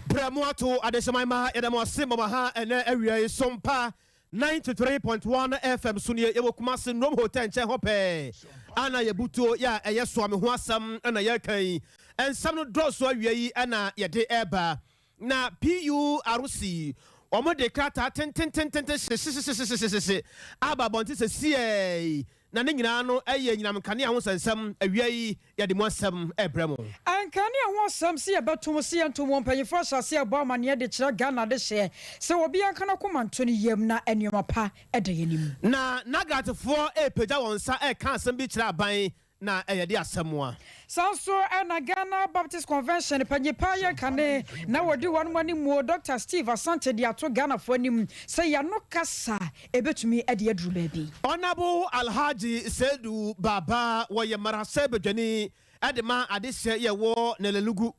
Bramuato Adesamaima Edamo Simamaha and area Sompa 93.1 FM Sunia Ewokumasi Nom Hotel Chehope Ana Yabuto ya Swami Huasam Ana Yakai and some drosso ye Ana Yade Eba na PU Arusi Omo de Kata 10 Aba Bonti se na ne nyina no nyinam kane ho sansam awiai yade mo asam ebramo an kane ho asam se yebatom se yantom mpanyefo asase abo amane de kira Ghana de hye se obi anka na komanto ne yam na anuoma pa ede yanim na nagatefo epeja wonsa ka asam bi kira aban na eyade asamwa sanso na Ghana Baptist Convention panyepa ye kane na wodi wanu mani mu Dr. Steve Asante de ato Ghana fo anim se ya no kasa ebetumi ede aduru baabi Honorable Alhaji Sedu Baba woye marase bedwani edema adehye ye wo nelelugu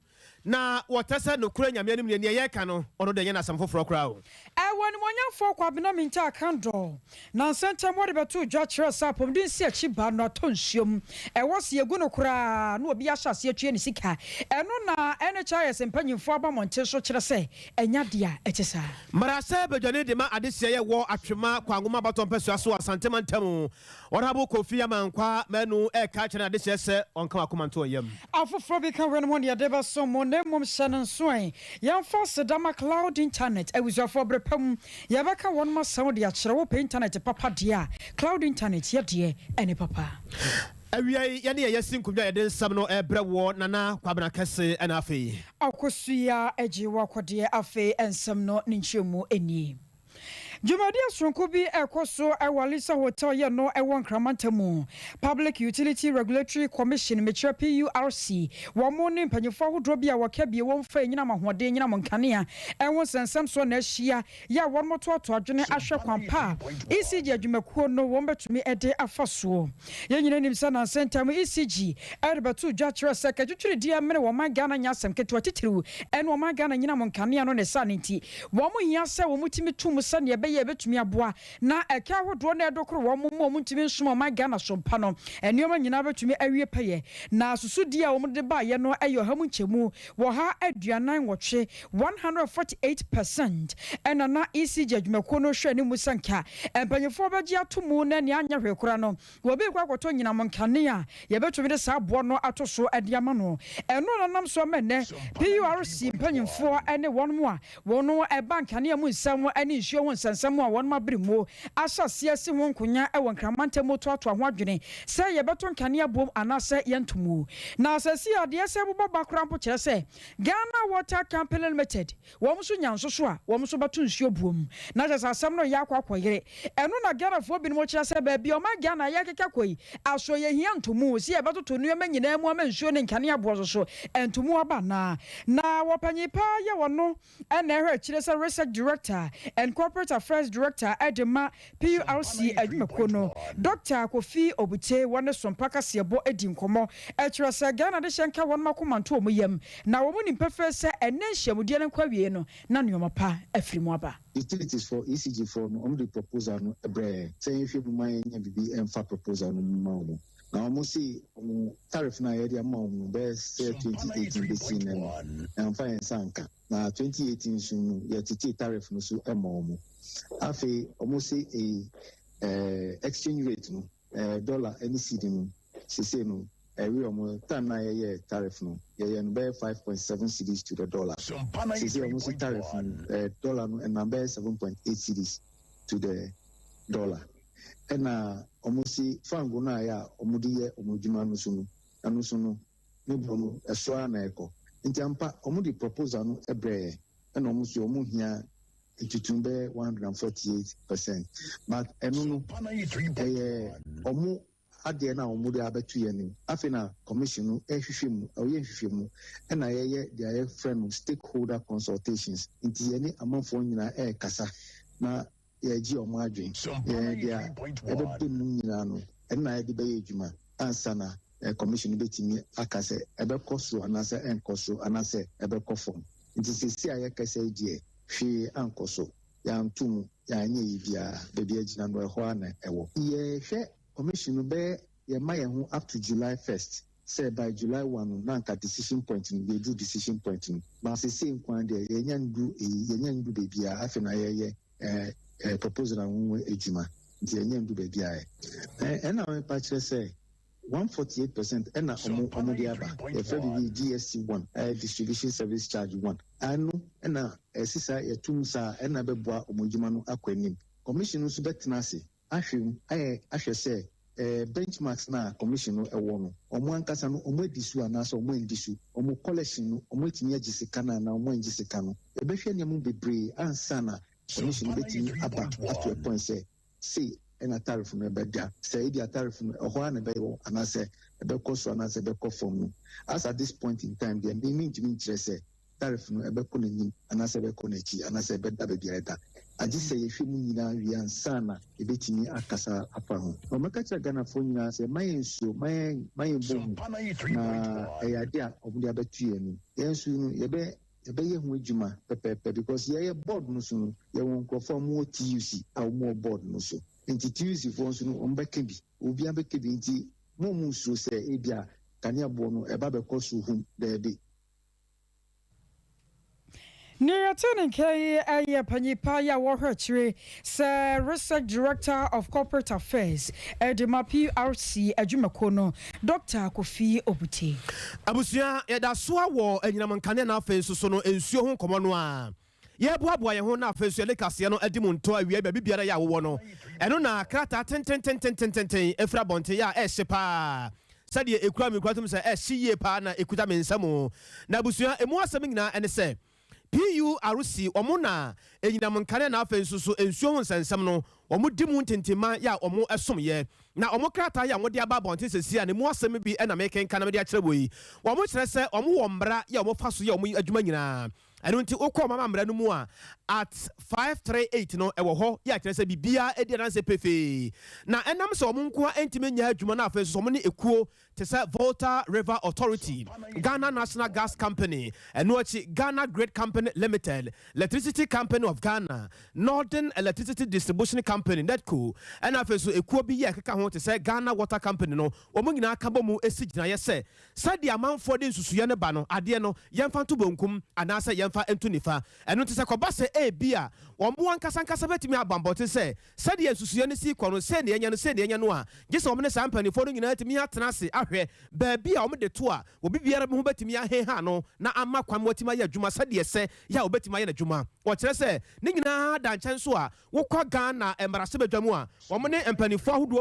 na wotese no kura nyame anim ne ye ka no ono de ye na asam foforo kra o woni monyafo kwa bina minta kando na senta mo de betu dwa kire sapom din si achi ba no tonsuom wose yegu no kura na obi ahase atue ne sika eno na NHIS mpanyimfo aba monte so kire se enya dia etesa marase bedwani de ma adehye ye wo atwema kwa ngoma baton pesu aso asantema ntam Honorable Kofi Amankwa manu ka kire adehye se onka akomanto yam afoforo bi ka weno mo de deba so mo ne mom shanan soen yan force dama cloud internet ewuzafo brepam yabaka won ma sound ya kire wo internet papa dia cloud internet ye de ene papa awiai yane yesin kumja yeden sam no ebrewo nana kwabena kese ena afi akosuya ejiwa kwode afi ensam no ninchemu eni Jumadi Asronko bi ekoso Ewalisa Hotel ye no ewon kramantamu Public Utility Regulatory Commission metre PURC womo ne mpanyefo hodro bi a wakabie won fa nyina mahode nyina monkanea ewon sensam so na ahia ya won moto ato adwene ahwe kwampa ECG adwumakuo no won betumi ede afaso ye nyina nim sa na sentam ECG erbatu dwakere sekatwetwere dia mere wo magana nyasem ketwa titiru en wo magana nyina monkanea no ne sanenti womo hia se wo mutimi tum sa ne ye betumi aboa na eka hodro na edokoro wo mo ntimi nsom ma Ghana sompa no enioma nyina betumi awie paye na susudi a wo de ba ye no ayo hamu nchemu wo ha aduanan wotwe 148% ena na ECG adwumako no hwe ni musanka empanyefo baji atomu na ne anya hwekora no wo be kwa kwoto nyina monkane a ye betumi de sa abo no atoso adiama no eno nanam so menne PURC empanyefo ene won mo a wono e bankane amu nsam ene nhio won sansam a won mabrimo asase asi won kunya e won kramante moto ato ho adwene se ye beto nkane abom anase yentomu na asase ade se bobo bakrampo kire se Ghana Water Company Limited won so nyansoso a won so beto nsuo buom na asasam no ya akwakoyere eno na Ghana fo binimo kire se ba bi o ma Ghana ya keka koi aso ye hiantomu se ye beto to nuema nyina mu ama nsuo ne nkane abo so entomu aba na wopanyipa ye wono ena ehwe kire se research director and corporate affairs director Edema PURC adwumakono Dr. Kofi Obute wone sompaka sebo edi nkomo ekire se Ghana de hyenka won makomanto omuyam na wo ni mpefe se enenhyiamudie ne kwawie no na neoma pa afrimu aba utilities for ECG for no the proposal no ebre say if you mind bibi emfa proposal no ma na almost see tariff na area ma be say 2018 be seen and fine sanka na 2018 so ya titi tariff no so emo afi almost say a exchange rate no dollar any cedi no say no we almost time na ye tariff no ye no be 5.7 cedis to the dollar say almost tariff dollar no and number 7.8 cedis to the dollar and almost see fango na ya omudi ye omudwuma no so no anu so no ne bono eso na eko ntiampa omudi proposal no ebre and almost your muhia itutumbe 148%. But enu omu ade na omudi abetu ye ni afina commission no ehwehwemu oyehwehwemu na ye their friend stakeholder consultations nti ye ni amanfo nyina kasa na ye gi omu adwen ye dia ebe mu nyina no na ye de be adwuma ansana commission betimi akase ebe koso anase enkoso anase ebe kofom nti sesi aye kasa die hwe ankoso ya ntum ya anye yibia bebi agina no ho ana ewo ye hwe commission be ye ma ye ho up to July 1st say by July 1 nanka decision point we do decision point but say same kwan there yenyan do baby afi na ye proposal na wo ejuma nti yenyan do baby and na we patch say 148% and omo de aba the GST 1 distribution service charge 1 anu na sisa yetum sa na beboa omojuma no akwanim commission so betena se ahwe say benchmarks na commission no ewo no omo ankasa no omo edisu anasa omo endisu omo collection no omo etimi agisika na omo engisika no ebehwe nemu bebre ansa na commission betimi aba at a point say and a tariff no beda say the tariff no ho na be wo anasa ebe koso anasa ebe conform as at this point in time they mean to mean say tariff no ebe konenim anasa ebe konechi anasa ebe da be bieta aji say yefi mu nyina wi ansa na ebetimi akasa apa ho o meka cha Ghana fo nyina say mayen bom na eyade a omude abetue ni yensu no yebe ye hu adwuma pepepe because ye board no so no ye won conform wo TUC a wo board no so nti TUC fo so no ombeka bi obi abeka bi nti mo so say e bia kania bo no eba be koso hum de Niratin K. Panipa ya Waherchiri, Sir Research Director of Corporate Affairs, Edema PRC, Ajumakono, Dr. Kofi Obuti. Abusia, Eda Swawo, and Yamankana face, so no, and Sion Comonwa. Ye boy, who now face your Lecasiano, Edimon Toy, we baby Biara Wono. And on a crata 10, Efra Bontea, Eshepa. Sadia Equami Quatum say, She partner, Equitamin Samo. Nabusia, and more something now, and say. PURC omuna enyinamankane na afa nsusu ensuo nsensem no omudimu ntentima ya omo esomye na omo krata ya wode aba bonte sesia ne mu asem bi na meken kana me de akere boyi omo kire se omo wo mbra ya omo faso ya omo adwuma nyina eno nti okọ mama mbra no mu a at 538 no ewo ho ya kire se bibia edi na se pefe na enam se omo nko entime nya adwuma na afa nsusu omo ne ekuo te se Volta River Authority, Ghana National Gas Company, and Nochi Ghana Great Company Limited, Electricity Company of Ghana, Northern Electricity Distribution Company, NETCO, and after a Kobe Yakaka to say Ghana Water Company, no, Omuna Kabomu Esijna, yes, say, said the amount for this Suyana Bano, Adiano, Yanfantu Bunkum, and Asa Yanfa and Tunifa, and notice a Kobasa a beer, or Muan Kasankasabet me about to say, said the Susuyana Sequon, send the Yanua, just ominous company following United Mia Tanasi. Baby, I'm the tour. Will be here who bet me a hano. Na ama kwamotima ya Juma said yes, ya ubeti my Juma. What I say, Nigna dan chansua, Woko Ghana and Marasebe Jamua, Womane and Penny for who do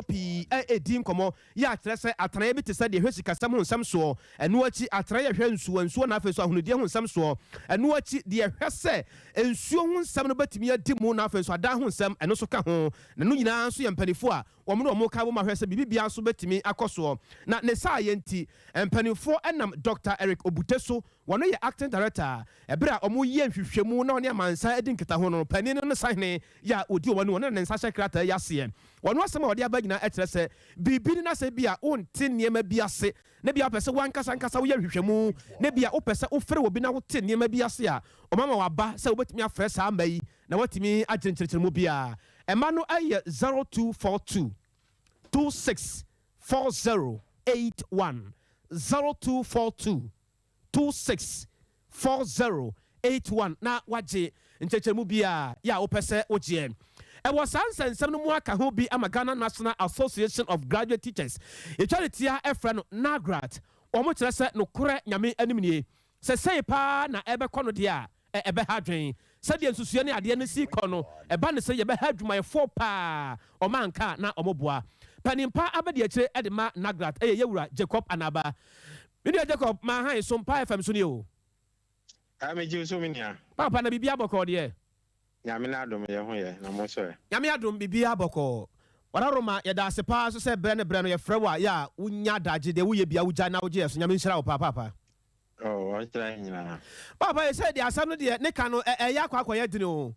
a dim como, ya Tressa at Trabi to say the Hessica Samun Samso, and watch at Traya Hensu and Swan Affairs on the Diamond Samso, and watch the Hesse, and soon some bet me a Timon Affairs or down Sam and also Cajon, Nuna and Penny for, or Moka Hesse, Bibi also bet me a coso. Na ne scienti and penny for enam Dr. Eric Obuteso, one of your acting director, a bra omu yen hwehwemu na onia mansa edin kita hono penny no sign ya odi one and sasha krata yasiem. One was some of the abagina etrese, bibi na se bia on tin niema biase, ne bia pese wan kasa nkasa wo hwehwemu, ne bia opese ofre obi na wo tin niema biase a, o mama waba se obetimi afre sa mai na watimi agyenkyerkyere mu bia. Ema no aye 0242 2640 81 0242 264081 na waje nchechemu bia ya opese oje e was answer no mu aka ho bi ama Ghana National Association of Graduate Teachers e charity a efra no nagrat omo kire se no kore nyame animnie se sei pa na ebe kono dia ebe hadwen se de nsusuye ne ade ne si kono eba ne se ye be hadwuma fo pa o manka na omoboa Panimpa abedi akire edema nagrat yewura Jacob Anaba. Media Jacob ma han Sompa FM so ne o. Ameji so minia. Papa na bibia boko de. Nyame na adom ye ho ye na mo so. Nyame adom bibia boko. Wararoma ye da sepa so se bre no ye frewa ya unya daje de wo ye bia wuja na wo je so nyame nhira wo papa. Oh, wa try nyina. Papa ye say de asam no de ne ka no ya kwakoye dine o.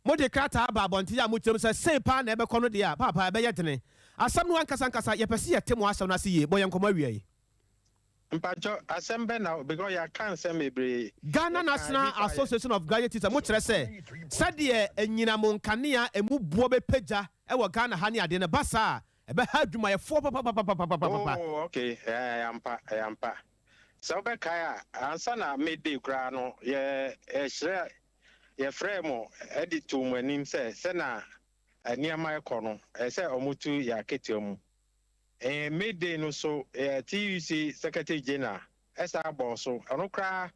Mo de krata aba bonti ya mo kyerem se sepa na ebe kono de ya papa ebe ye dine. Asam no ankasa ye pese ye temu asam na se ye boye nkoma wiai. Mpacho asembe na because ya kan se mebre Ghana National Association of Graduate Teachers mo kire se sade enyina mo nkane a emu buo be pagya e wo Ghana ha ne ade ne basa ebe ha adwumayɛfoɔ papa. Oh, okay. Ampa. So be kaya ansa na midday kra no ye hre ye frame edit to manim se na niama ekɔ no se omutu ya ketiamu midday no so TUC secretary general esa boso ono kra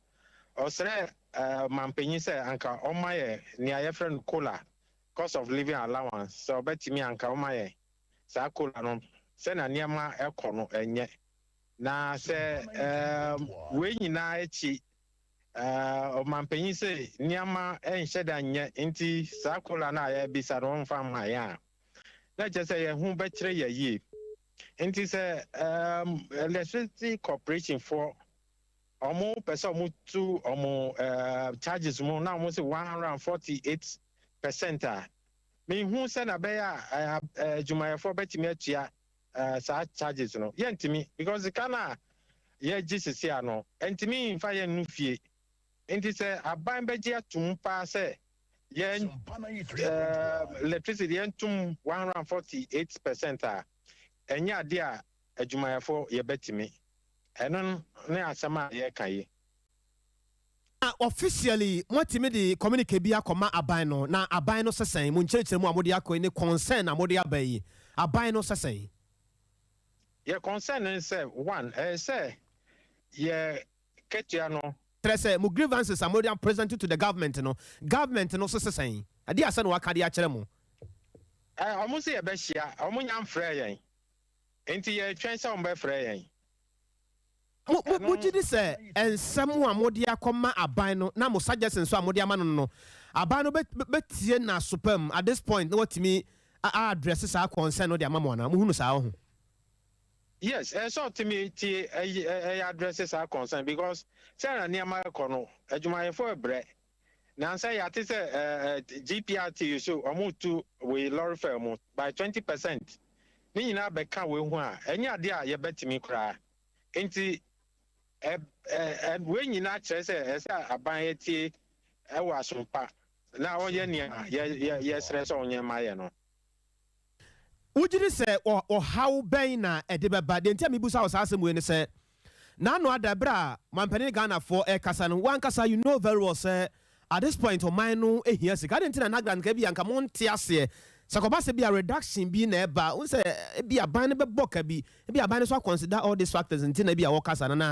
osre mampanyi se anka omaye ni aye friend kola cost of living allowance so betimi anka omaye sa kola no se na niama ekɔ no enye na se we nyina echi mampanyi se niama enhye da nye nti sa kola na ya bisa no mfa ma ya na je se ye hu be kire ye yi nti se electricity corporation for omo person omo tu omo charges mo na omo se 148% me hu se na be ya jumayefo betimi atua sa charges no yentimi because the kana ye Jesus here no entimi infa ye nu fie enti se aban beji atum pa se ye electricity entum 148% a enya ade a adwumayefo ye betimi eno ne asama ye kan yi officially motimi de communicate bia koma aban no na aban no sesen mu nkyerɛkyerɛ mu amode akɔ ne concern amode abai aban no sesen your concern is one say ye ketia no say mu grievances amodian present to the government no so say ade asa no waka de a kyerɛ mu omo se ye be hia omo nyam frɛ yen enti ye twen se omo be frɛ yen mu gidi say ensem amode akɔma aban no na mo suggestion so amode ama no aban no betie na supam at this point no watimi address sa concern no de ama mo na mu hunu sa ho. Yes, so to me, addresses are concerned because Sarah near my corner, a for a bread. Now say at this GPRT so almost to we lorry firm by 20%. Meaning I become one, any idea you bet me cry. And when you not say as I buy it, I was Sompa. Now, yes, rest on your my. Would you say or how Baina a debba then tell me Busa was asking when they say Nano Adabra, Mampani Ghana for a Casan, one Casa, you know very well, sir. At this point of mine, no, yes, I got into an Agran Gabi and come on Tiasia. Sakobasa be a reduction being a bar, who say be a bannable book, be a banner so consider all these factors until maybe a workers and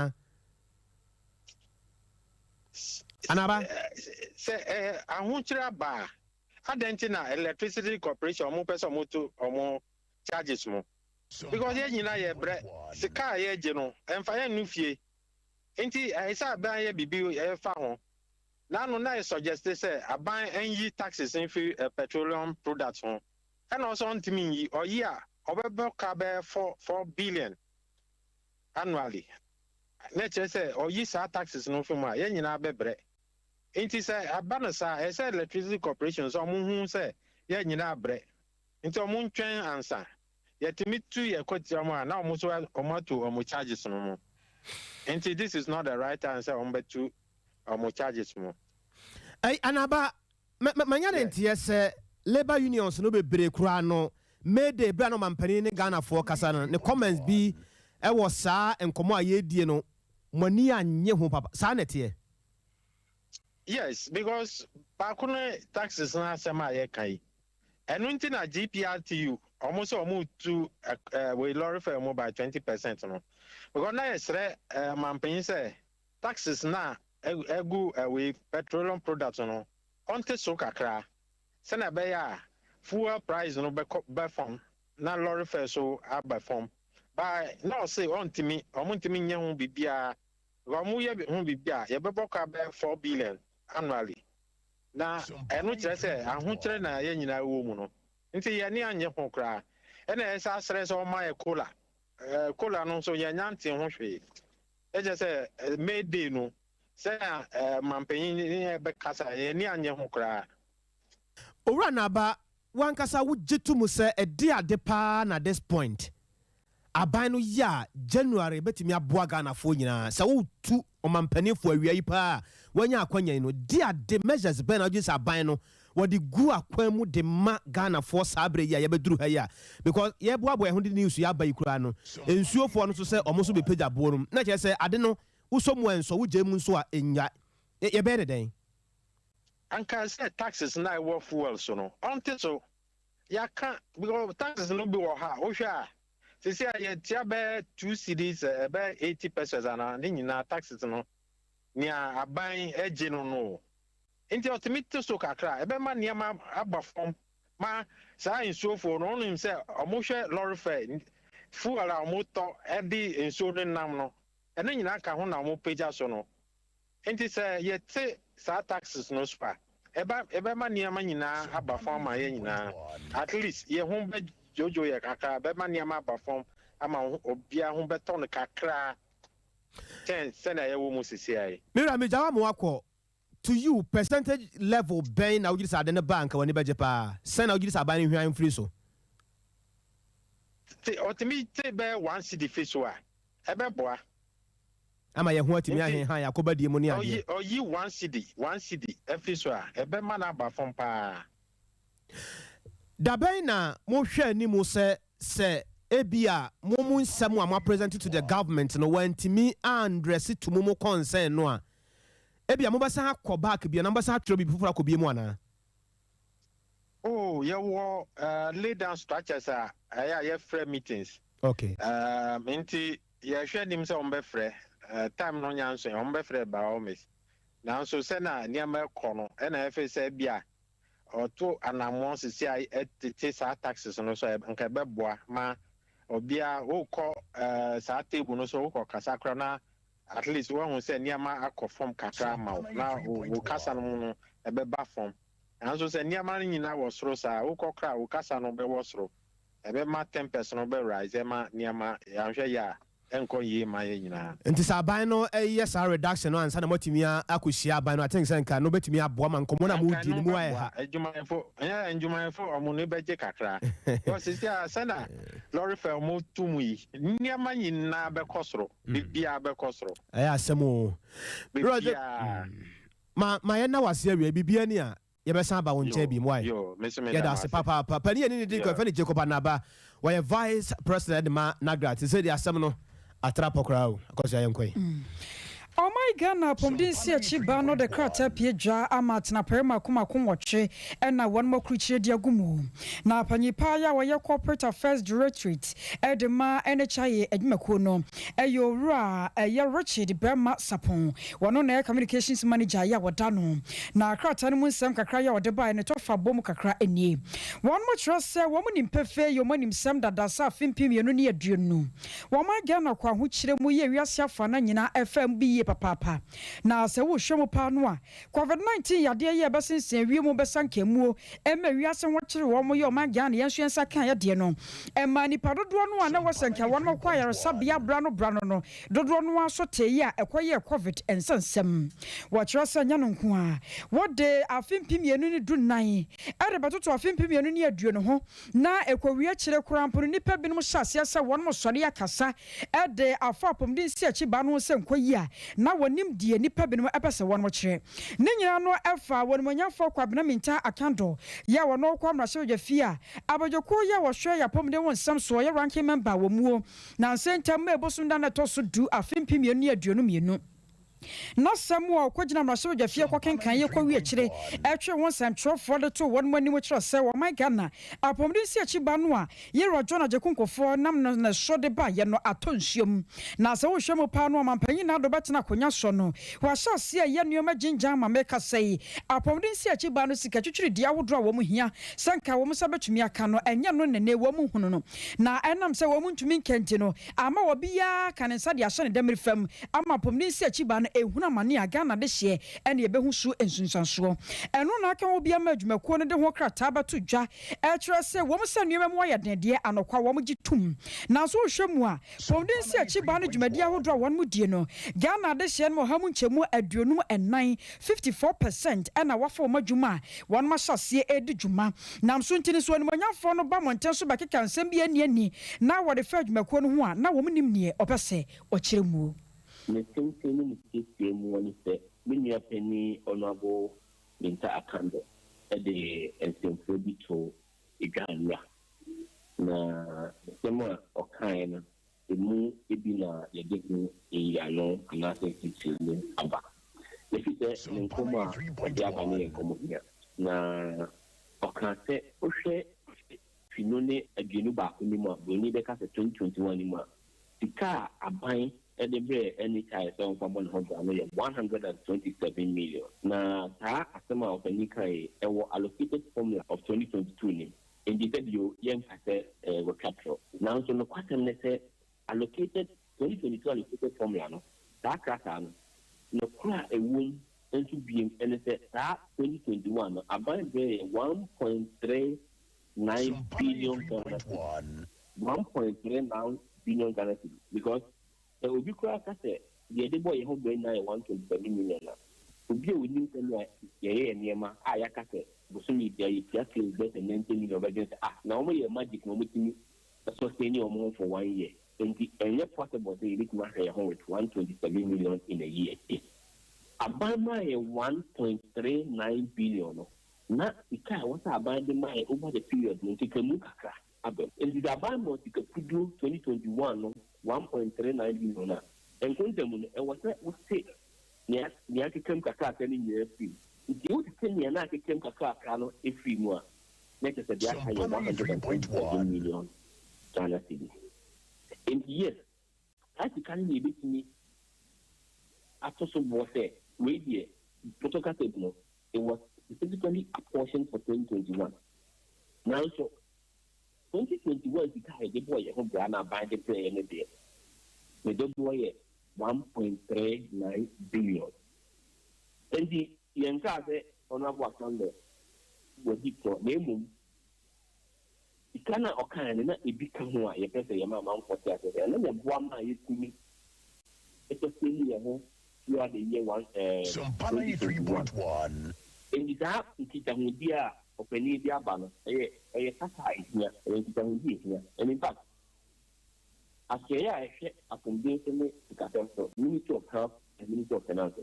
Anaba say, I want you a bar. Adentina electricity corporation omo person moto omo charges mo because ye nyina ye bre sika ye je no emfa ye nu fie enti isa ban ye bibi ye fa ho na no na suggest say aban enyi taxes in fi petroleum products ho and also ntimi yi oyi a obebe ka be 4 billion annually na che say oyi sa taxes no fi ma ye nyina be bre inti say abanasa say electricity corporations omo hu say ye nyina bre inti omo ntwen ansa yetimi tu ye kwatiam a na omo so omo to omo charges no mo inti this is not the right answer omo to omo charges mo anaba manya ntie say labor unions no be bre kura no made e bra no mampani ne Ghana for kasa no ne comments bi e wo saa enkomo a ye die no mani anye ho papa saa netie. Yes, because bakune taxes na sema ye kai. Enu nti na GPRTU almost to we lorry for more by 20% no. Because na yesre mampanyi say taxes na egu we petroleum products no. Onte so kakra. Se na be ya fuel price no be form na lorry for so aba form. By no say ontimi omuntimi nya ho bibia. Omu ye ho bibia ye be boka be 4 billion annually. Na enu kire se ahokire na ye nyina wo mu no. Nti ye ne anye ho kra. Ena esa sere so ma ye cola. Cola no so ye nyante ho hwe. E je se Mayday no se mampanyin ne be kasa ye ne anye ho kra. Owura na ba wankasa wo jetu mu se e di ade pa na this point. Aban no ya January betimi aboa Ghana fo nyina se wo tu omampanifo awia yi pa wanya akwanya no dia de measures ben na just aban no what the gu akwan mu de ma Ghana for sabre ya yebeduru ha ya because yeboabo e ho de news ya ba yikura no ensuo fo no so say omo so be page abo no na che say ade no usomu enso wo gye mu nso a enya ye be den anka say taxes na e fuel so no until so ya can because taxes no be wo ha wo hwa se say ya tia be 2 cedis be 80 pesos ana ni nyina taxes no nia aban eje no Inti ultimate so kakra ebe ma niam aba form ma sa insuo for no nim say omo hwe lorry fare fuel a omo to e di insuo no nam no ene nyina ka ho na omo pagya so no inti say yete sa taxes no spa ebe ma niam nyina aba form ma ye nyina at least ye ho be jojo ye kakra ebe ma niam aba form ama obia ho beto no kakra ten se na ye wo mu sisi ai mira me jawa mo akọ to you percentage level ben na ugiri sa de bank woni beje pa sen na ugiri sa ban hwan free so otimi te be 1 cedi free so a ebe boa ama ye ho atimi ahen han yakoba die mu ni ade oyi 1 cedi free so a ebe ma na ba fom pa da ben na mo hwe ni mo se ebia mo nsem a mo present to the government no wantimi address to mo concern no a ebia mo basa akọ back bia na basa atro bi fufura ko bi mu ana oh you lay down structures ya free meetings okay minti ya hwe nim se on be free time no nyanso on be free ba almost na so se na niam ekọ no e na efe se bia oto anamon sisi etete sa taxes no so nka be boa ma obia wo kọ sa table no so wo kọ kasakra na at least one say niama akofom kakra ma na wo kasa no no ebe ba fom anso say niama nyina wo soro sa wo kokra wo kasa no be wo soro ebe ma 10% no be rise ma niama anhwe ya enko yi ma ye nyina nti sa ban no yes reduction no ansa na motimi akohia ban no I think say nka no betimi aboa man komo na mu di ni mu aye ha enjumanfo omo no beje kakra o sisi sana lorry fare mo tumu yi niama nyina be kosoro bibia be kosoro asemo Roger ma ye na wase awie bibia ni a ye be san ba won che bi mu aye ye da se papa ni ni di ko fa ni Jacob Anaba why vice president ma Nagrat say the asem no atrapa crowd because I am quite. Oh my Ghana pomdin si achiba no de krata piedwa amatna perma kuma kunwoche na one more creature diagumu na panyipa ya wa corporate affairs directorate edema NHI edmako no eyowura Richard Berma Sapon wono na communications manager ya wadano na krata no munsem kakra ya wode ne tofa bom kakra enie one more trust say wo munim pefe yo munim sem dada sa fimpim ye no ne aduonu wo my Ghana kwa ho kire mu ye wiase afa na nyina FM bi papa na se wo hwemo pa no a COVID-19 yade ye besensen wiemu besankamuo ema wiase ho kire wo mo ye o magya na yenso yensa kan yade no ema ni padodo no a na wosanka wo no kwa yare sabia bra no dodo no aso teyi a ekoye COVID ensensem wo kire sanya no nko a wo de afimpim yenu ni dunan ere betoto afimpim yenu ni aduo no ho na ekowie kire kurampo nipa binom hyase asa wo no sori akasa ede afapom din si achiba no se nkoyi a na wonim die nipa binom epese won mo kire ne nyina no efa wonmonyafo kwabena minta akando ya wono kwa mrahye yafia abajoko ya wo hwe ya pom de won sam so ya ranking member wo muo na nsentam ma ebosunda na to so du afimpim yenu aduonu mienu na samuel kwagina mrahye yafia kwakenkan ye kwa wie kire etwe won central for the to won mani mo kire se wo my Ghana apomdin si achiba no a ye rojo na jekunkofo nam na so de ba ye no atonsuom na se wo hwemo pa no mampanyi na do betena konya so no wa hyase ye nuoma ginjan ma meka sei apomdin si achiba no sika twitwiri dia wodo a wo mu hia sanka wo mu sabetumi aka no enye no nene wo mu hunu no na enam se wo mu ntumi nkenti no ama wo bia kanensa de ahye ne demir fam ama apomdin si achiba ehuna mane a Ghana de hye ene ebehu su ensunsanso eno na aka wo bia ma adwumako ne de ho krata bato dwa ekire se wo msa nuema mo yedede anokwa wo gitum na so hwemu a pomdin si achiba no dwumadi ahodo won mu die no Ghana de hye no hamu nchemu aduonum enan 54% ena wafo madwuma won ma hyase edi dwuma na so ntini so animonyafo no ba monten so bakeka nsem bia ani na wo de fa adwumako no ho a na wo munim nie opese okire mu ne tenteni mutete mu woni se minia peni onabo minta akando e the ensembly to Igania. Na sema okaina emu ebina yedegu iyano anase kitini aba. Efite nkoma odi abane nkomo ya. Na okase ohwe finone adwenu ba ko ni mu aboni beka 2021 ni mu sika aban edebre any tie so from 127 million. Na ta asema ofanika ewo allocated formula of 2022 ni in the video young capital. Now so no question say allocated 2022 allocated formula no that crata no cry a womb into being and say that 2021 no about 1.39 billion dollars. 1.39 billion dollars because the will be cry say the boy who bring 127 million. Ubi we need to know ye niema ayakase busumi dia yia kill get 90 million against now we magic no mutimi sustain your money for 1 year and the possible say it ma share with 127 million in a year. Abama 1.39 billion na ika what abandon my over the period no tikemu kakra abem and the abama tikudu 2021 1.39 billion and kontemu e was say ni akikem kakra ka ni nyɛ free nti wo tete ni na akikem kakra ka no e free mu a na kese dia ka yɛ 100.1 million Ghana cedis. And yes ati kan ni bitini atoso bo say we die protocol no it was specifically apportioned for 2021. Now so 2021 the guy the boy ho Ghana buy the play any day the boy 1.39 billion. And the Yankase honorable account was for name. It cannot occur and it become who I guess a amount for that. And then one my me. It's a senior you are the year 3.1. And it's up to Kitamudia or Penidia Ban, a satire here, and in fact. As I said, I convinced me to cut off the Ministry of Health and Ministry of Finance.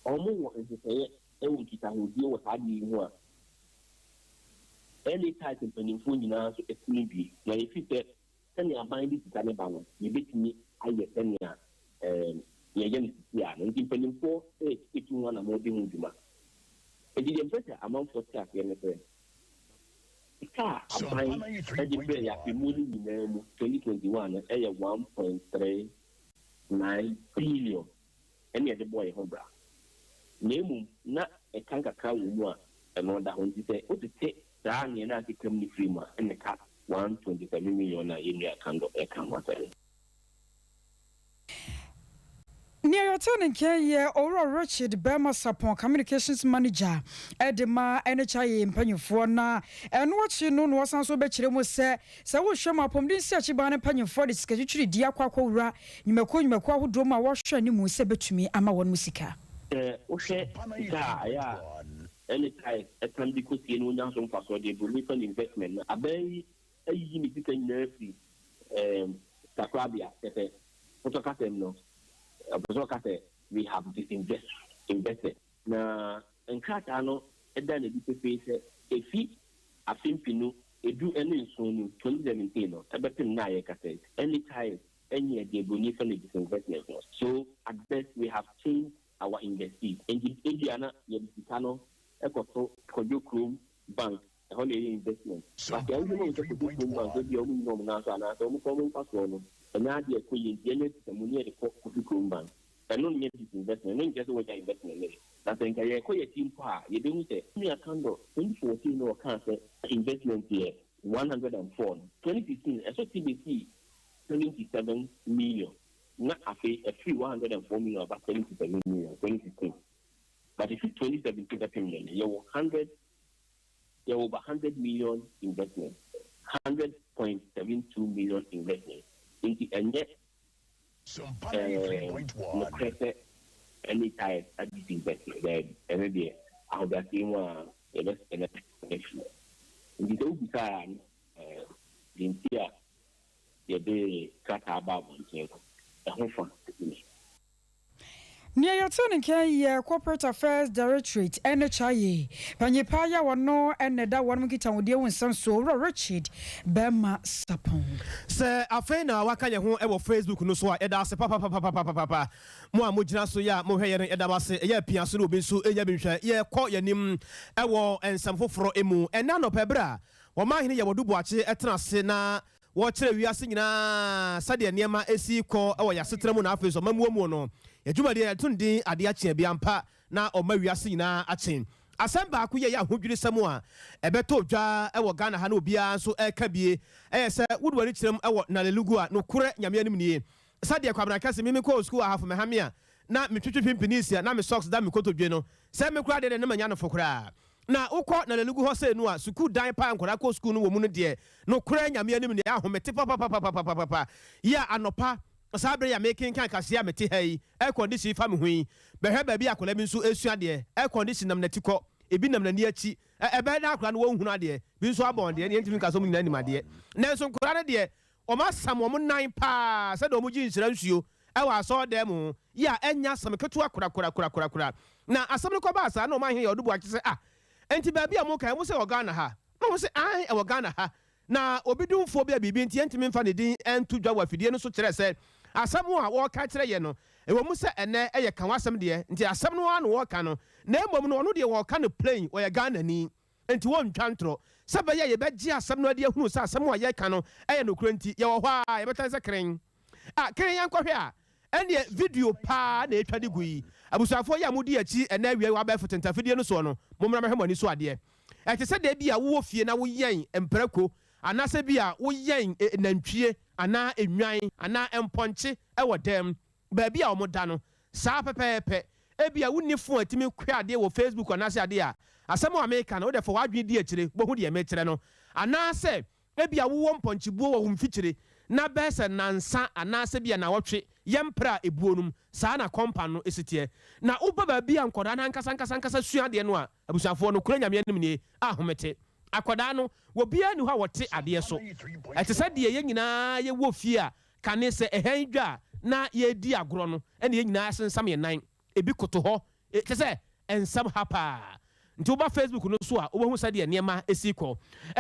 Almost what is to say, every kita who deal with hardly more. Any type of phone in answer a be. Now, if you said, send your mind to Taliban, you beat me, I get 10 years. And in penny 4, 8, 1 more than Juma. It is a better amount for staff, car applying at the moving in 2021 at 1.39 billion. Any other boy home. Name not a canker cow more and on that one to say, what to take down and I become the free and the cat 127 million in their candle account. Near your turn in Kenya, Ora Richard Bema Sapon, Communications Manager, Edema, NHI in Penufona, and what you know was also better was said, so we'll show my pom didn't search about a penny for the schedule, Diaquara, you may call you may call who drove my wash and you must say to me, I'm a one musica. Okay, any time, a can be good in one for the belief and investment. A very unique nursery, Sacrabia, Photocasem. We have disinvested. Now, and Catano, and then a face a fee, a fimpino, a do any soon 2017, a better Naya any time, any idea beneath any disinvestment. So, at best, we have changed our investees. And in Indiana, Yabicano, Ecoto, Kodukrum Bank, a holiday investment. But the only one to Kodukrum Bank will be only known as an common person. And now the Queen Janet, the money at the Kodukrum Bank. And not yet investment, not just what investment. I think I acquire team power. You don't say, me a candle, 2014 or cancer investment here, 104. 2015, SOTBC, 77 million. Not a few 104 million, about 77 million, 2016. But if it's 2017 million, you're 100 million investment, 100.72 million investment. And yet, any time at this investment, every day, I'll be seeing one investment. In the old time, in here, the day cut about one, a home for Near your turn in Corporate Affairs Directorate, NHIA, Panyapaya, one no, and that one Mukita would deal with some so Richard Bema Sapon. Sir, I find now what can you home ever Facebook no so Edas papa. Moa Mujina so ya, Mohair Edabase, ya Piasu Binsu, Eya ya call your name, Ewo, and some for emu, and none of Pebra. Or my here would do watch it at Trasena. Watch we are singing Sadia Niema AC call our Yasitramon office or Mamuono. A Juma de Tundi Adiachi Biampa na or Maria Sina Achin. Asamba Kuya who did Samoa. A beto ja our Ghana Hanubia so Kabi. As would we reach them our Nalelugua no Kure Yamiani. Sadia Kwabrakasi Mimico school half Mahamia. Not me Chippin Pinisia, not me socks damn Koto Geno. Sam cried and Namanyana for cry. Na ukọ na lelugu hose no a suku dan pa nkorako school no wo mu no de no kura nyame anim ne ahomete papa ya anopa sabre ya making kan kase amete hai air condition fa me hui be hwe ba bi akola mi nso esua de air condition nam natiko ebi nam na ni achi ebe na akora no wo hunu ade bi nso abon de ne ntimi kaso mu nyina ni made na nso nkora de o ma sam o mu nan pa se do mu gi nsira nsuo e wa so de mu ya enya sam ketu akora na asam ne ko ba sa na o ma hwe ya odubu achi se enti baby amoka mo se ogana ha no mo se ai e ogana ha na obidumfo bia bibi enti enti memfa ne din entu dwa wafidie no so kire se asam a wo ka kire ye no e wo mu se ene eye kan wasam de enti asam no an wo ka no na emom no ono de wo ka no plain o ye Ghana ni enti wo ntwantro se ba ye be gi asam no ade hunu se asam a ye ka no eye no kuro enti ye wo hwa ye betan se kren kren yan kwhwe a ene video pa na etwa de gui abusafo ya mudi achi ena wie wa ba fotentafidie no so no momra mehwe mani so ade ete se de bia wo fie na wo yen emprako anase bia wo yen nantwie ana enwan ana emponche e wodem ba bia o moda no sa pepepe e bia wonni fo atimi kwa ade wo Facebook anase ade a asem o America na wo de fo wadwe di akire bo hu de me kire no anase e bia wo mponche buo wo mfikire na bese nansa anase bia na wotwe yempra ebuonum saa na kompan no esitie na uba ba bia nkoda na nkasa sua de no a abusuafo no kura nyame anim ni ahomete akoda no wo bia ni ho wote ade so etese de ye nyina ye wo fie a kane se ehan dwa na ye di agro no ene ye nyina sensam ye nan ebi koto ho etese ensam hapa nti uba Facebook no so a wo hu sade niema esiko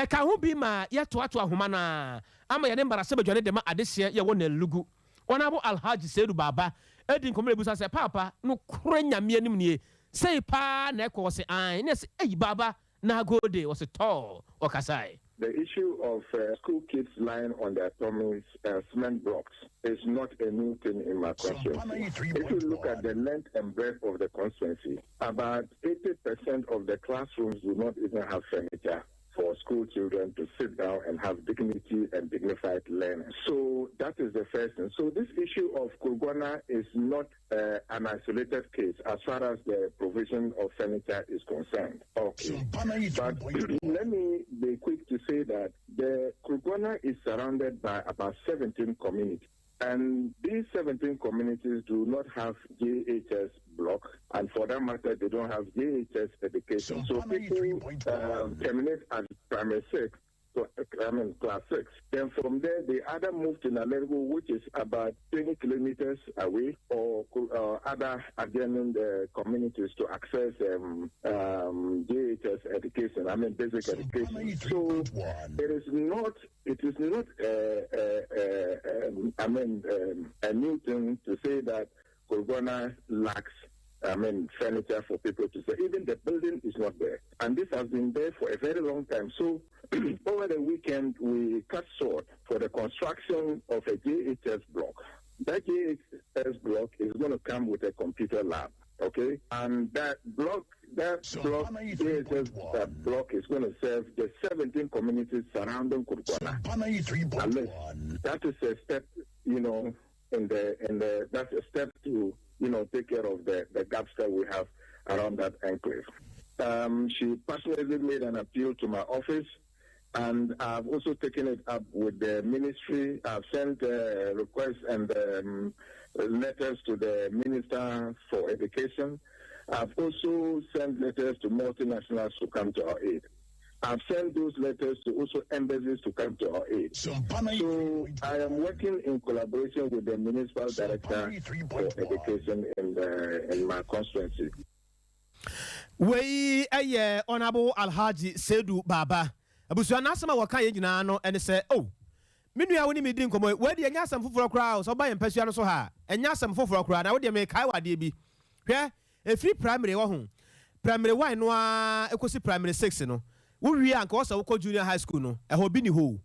ka ho bi ma ye to ahoma na ama ye ne mbarase badwane de ma adehye ye wo na lugu Honorable Alhaji Sedu Baba edin komre busa se papa no kure nyame anim nie sei pa na ekwo se an ne se eyi baba na gode was tall okasai. The issue of school kids lying on their tummies, cement blocks, is not a new thing in my constituency. If you look at the length and breadth of the constituency, about 80% of the classrooms do not even have furniture for school children to sit down and have dignity and dignified learning. So that is the first thing. So this issue of Kurgwana is not an isolated case as far as the provision of furniture is concerned. Okay. But let me be quick to say that the Kurgwana is surrounded by about 17 communities. And these 17 communities do not have JHS block, and for that matter, they don't have JHS education. So people terminate at primary 6, so class 6. Then from there, they either move to Nalego, which is about 20 kilometers away, or other adjoining the communities to access JHS education. Basic education. So it is not a new thing to say that Kurgwana lacks furniture for people to say. Even the building is not there. And this has been there for a very long time. So over the weekend, we cut short for the construction of a JHS block. That JHS block is going to come with a computer lab, okay? And that JHS block is going to serve the 17 communities surrounding Kurgwana. That is a step, that's a step to, take care of the gaps that we have around that enclave. She personally made an appeal to my office, and I've also taken it up with the ministry. I've sent requests and letters to the Minister for Education. I've also sent letters to multinationals to come to our aid. I've sent those letters to also embassies to come to our aid. So I am working in collaboration with the municipal director for education in my constituency. We Honorable Alhaji Sedu Baba. Abusu na asema waka ye nyina no ene se me nua woni me din komo we de nya asem foforo kra so ba ye mpasua no so ha enya asem foforo kra na we de me kai wade bi hwe e free primary wo ho primary 1 no a ekosi primary 6 no wo wi anka wo so wo junior high school no e ho bi ni ho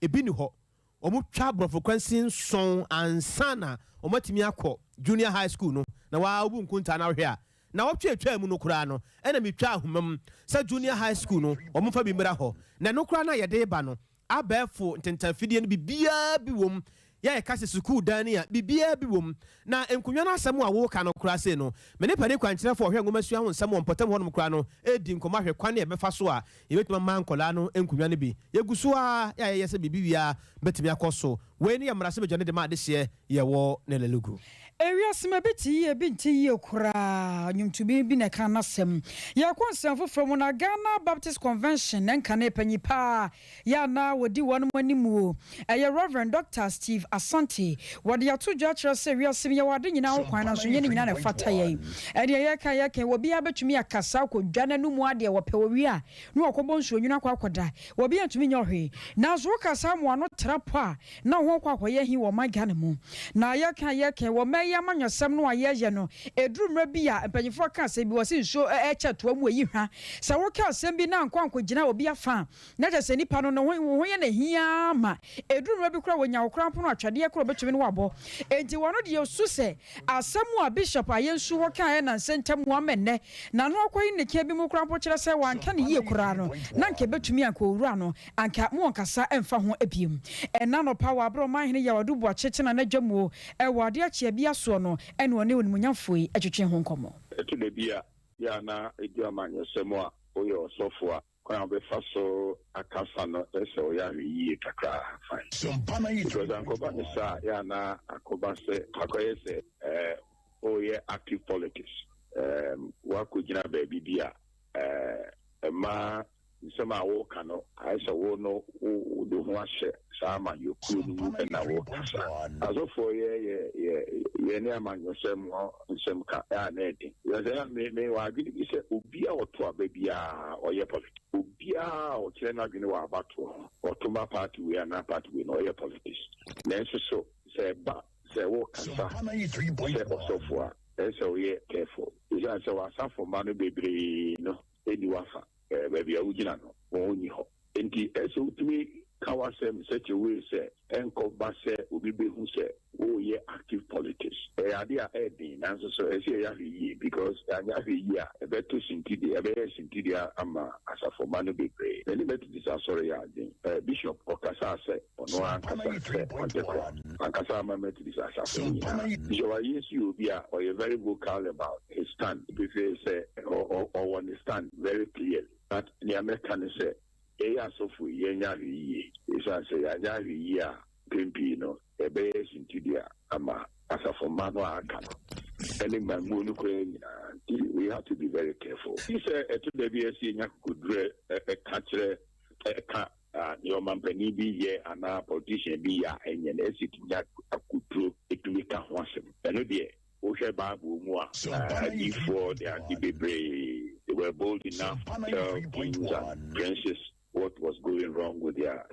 e bi ni ho omu twa brofo kwansin son ansana omatimi akọ junior high school no na wa obu nkunta na hwe a na wotwa mu no kura no ena metwa ahomam sa junior high school no omfa bi mira ho na no kura na ye de ba no abefo ntentafidie no bibia bi wom ya kase school dan ya bibia bi wom na enkunwa na asem a wo ka no kura se no me ne pade kwankyerɛ fo hwe ngomasua ho nsɛm ɔmpɔtam hɔ no kura no edi nkɔma hwe kwan e befa so a yebetuma man kola no enkunwa no bi yeguso a ya yese bibia betimi akɔso we ne yamra se bejane de ma de hye ye wo ne lelugu area sima beti ye binti ye kura nyumtumi bi na kan nasem ya konsem foforo mu na Ghana Baptist Convention nka na panyipa ya na wodi won manimu eye Reverend Dr. Steve Asante wodi ato dwa kire se area sim ye wade nyina ho kwan na so nye nyina na fata ye ede ye kan wobi abetumi akasa ko dwana no mu ade wo pe wo wi a no okobo nsuo nyina kwa akoda wobi antumi nya hwe na zo kasa mo ano trapo a na ho kwa akoye hi wo Ghana mu na ye kan wo ya manyasam no ayeye no edurumra bi a mpanyifo ka se bi wose nso echeto amu eyi hwa sa wo ka asem bi na nkwanko gina obi afa na je se nipa no ho ye na hia ma edurumra bi kura wonya okra mpo no atwade ye kura betumi no wabo enti wono de yesu se asem a bishop ayensu ho ka ye na nsentam ho amenne na no akoyi ne ke bi mu kura mpo kire se wanka ne yie kura no na nke betumi anka owura no anka mo nkasa emfa ho abiem ena no power abro man hene ya wadubo achechena na dwamu wade achia bia so no ene one onmunyafoi atwetwe ho nkomo etu de bia ya na edu amanyesemo a oyo sofo a kwa be faso akasa no ese o ya yi kakra fine Sompa na yitu ankoba sa ya na akoba se akoye se oye active politics wa ko gina ba bibia ma nsema wo kano aisa wo no do ho ahye sama yokuru nu na wo kasa azofo ye ne amanyosem nsem ka ya na edi ya me wa gidi bi se obi a oto ababia oye politics obi a o kire na gini wa abato otoma party we na party we no oye politics na so se ba se wo kasa se osofo a so ye careful is so asafo ma no bebre no edi wafa baby awugina no woni ho enti eso utumi kawasem such a way say enko ba say obi behu say oh yeah active politics ade a edin nanso so ese ya yi because anya yi a beto sintidi ama asafo manu bebre any beto this sorry ya din bishop okasa say ono ankasa say ankasa ma meto this asafo bishop yesu obi a or very vocal about his stand because say or understand very clearly that the American say eya sofu yenya yi isa say anya yi a pempi no ebe sintidia ama asafo manu aka any man munu ko we have to be very careful he say to the BSC nya kudre kachre ka your mampani bi ye ana politician bi ya enye na esiti nya akutro etumi ka ho asem eno de o hwe Bible mu a before they are they were bold enough to tell kings and princes what was going wrong with their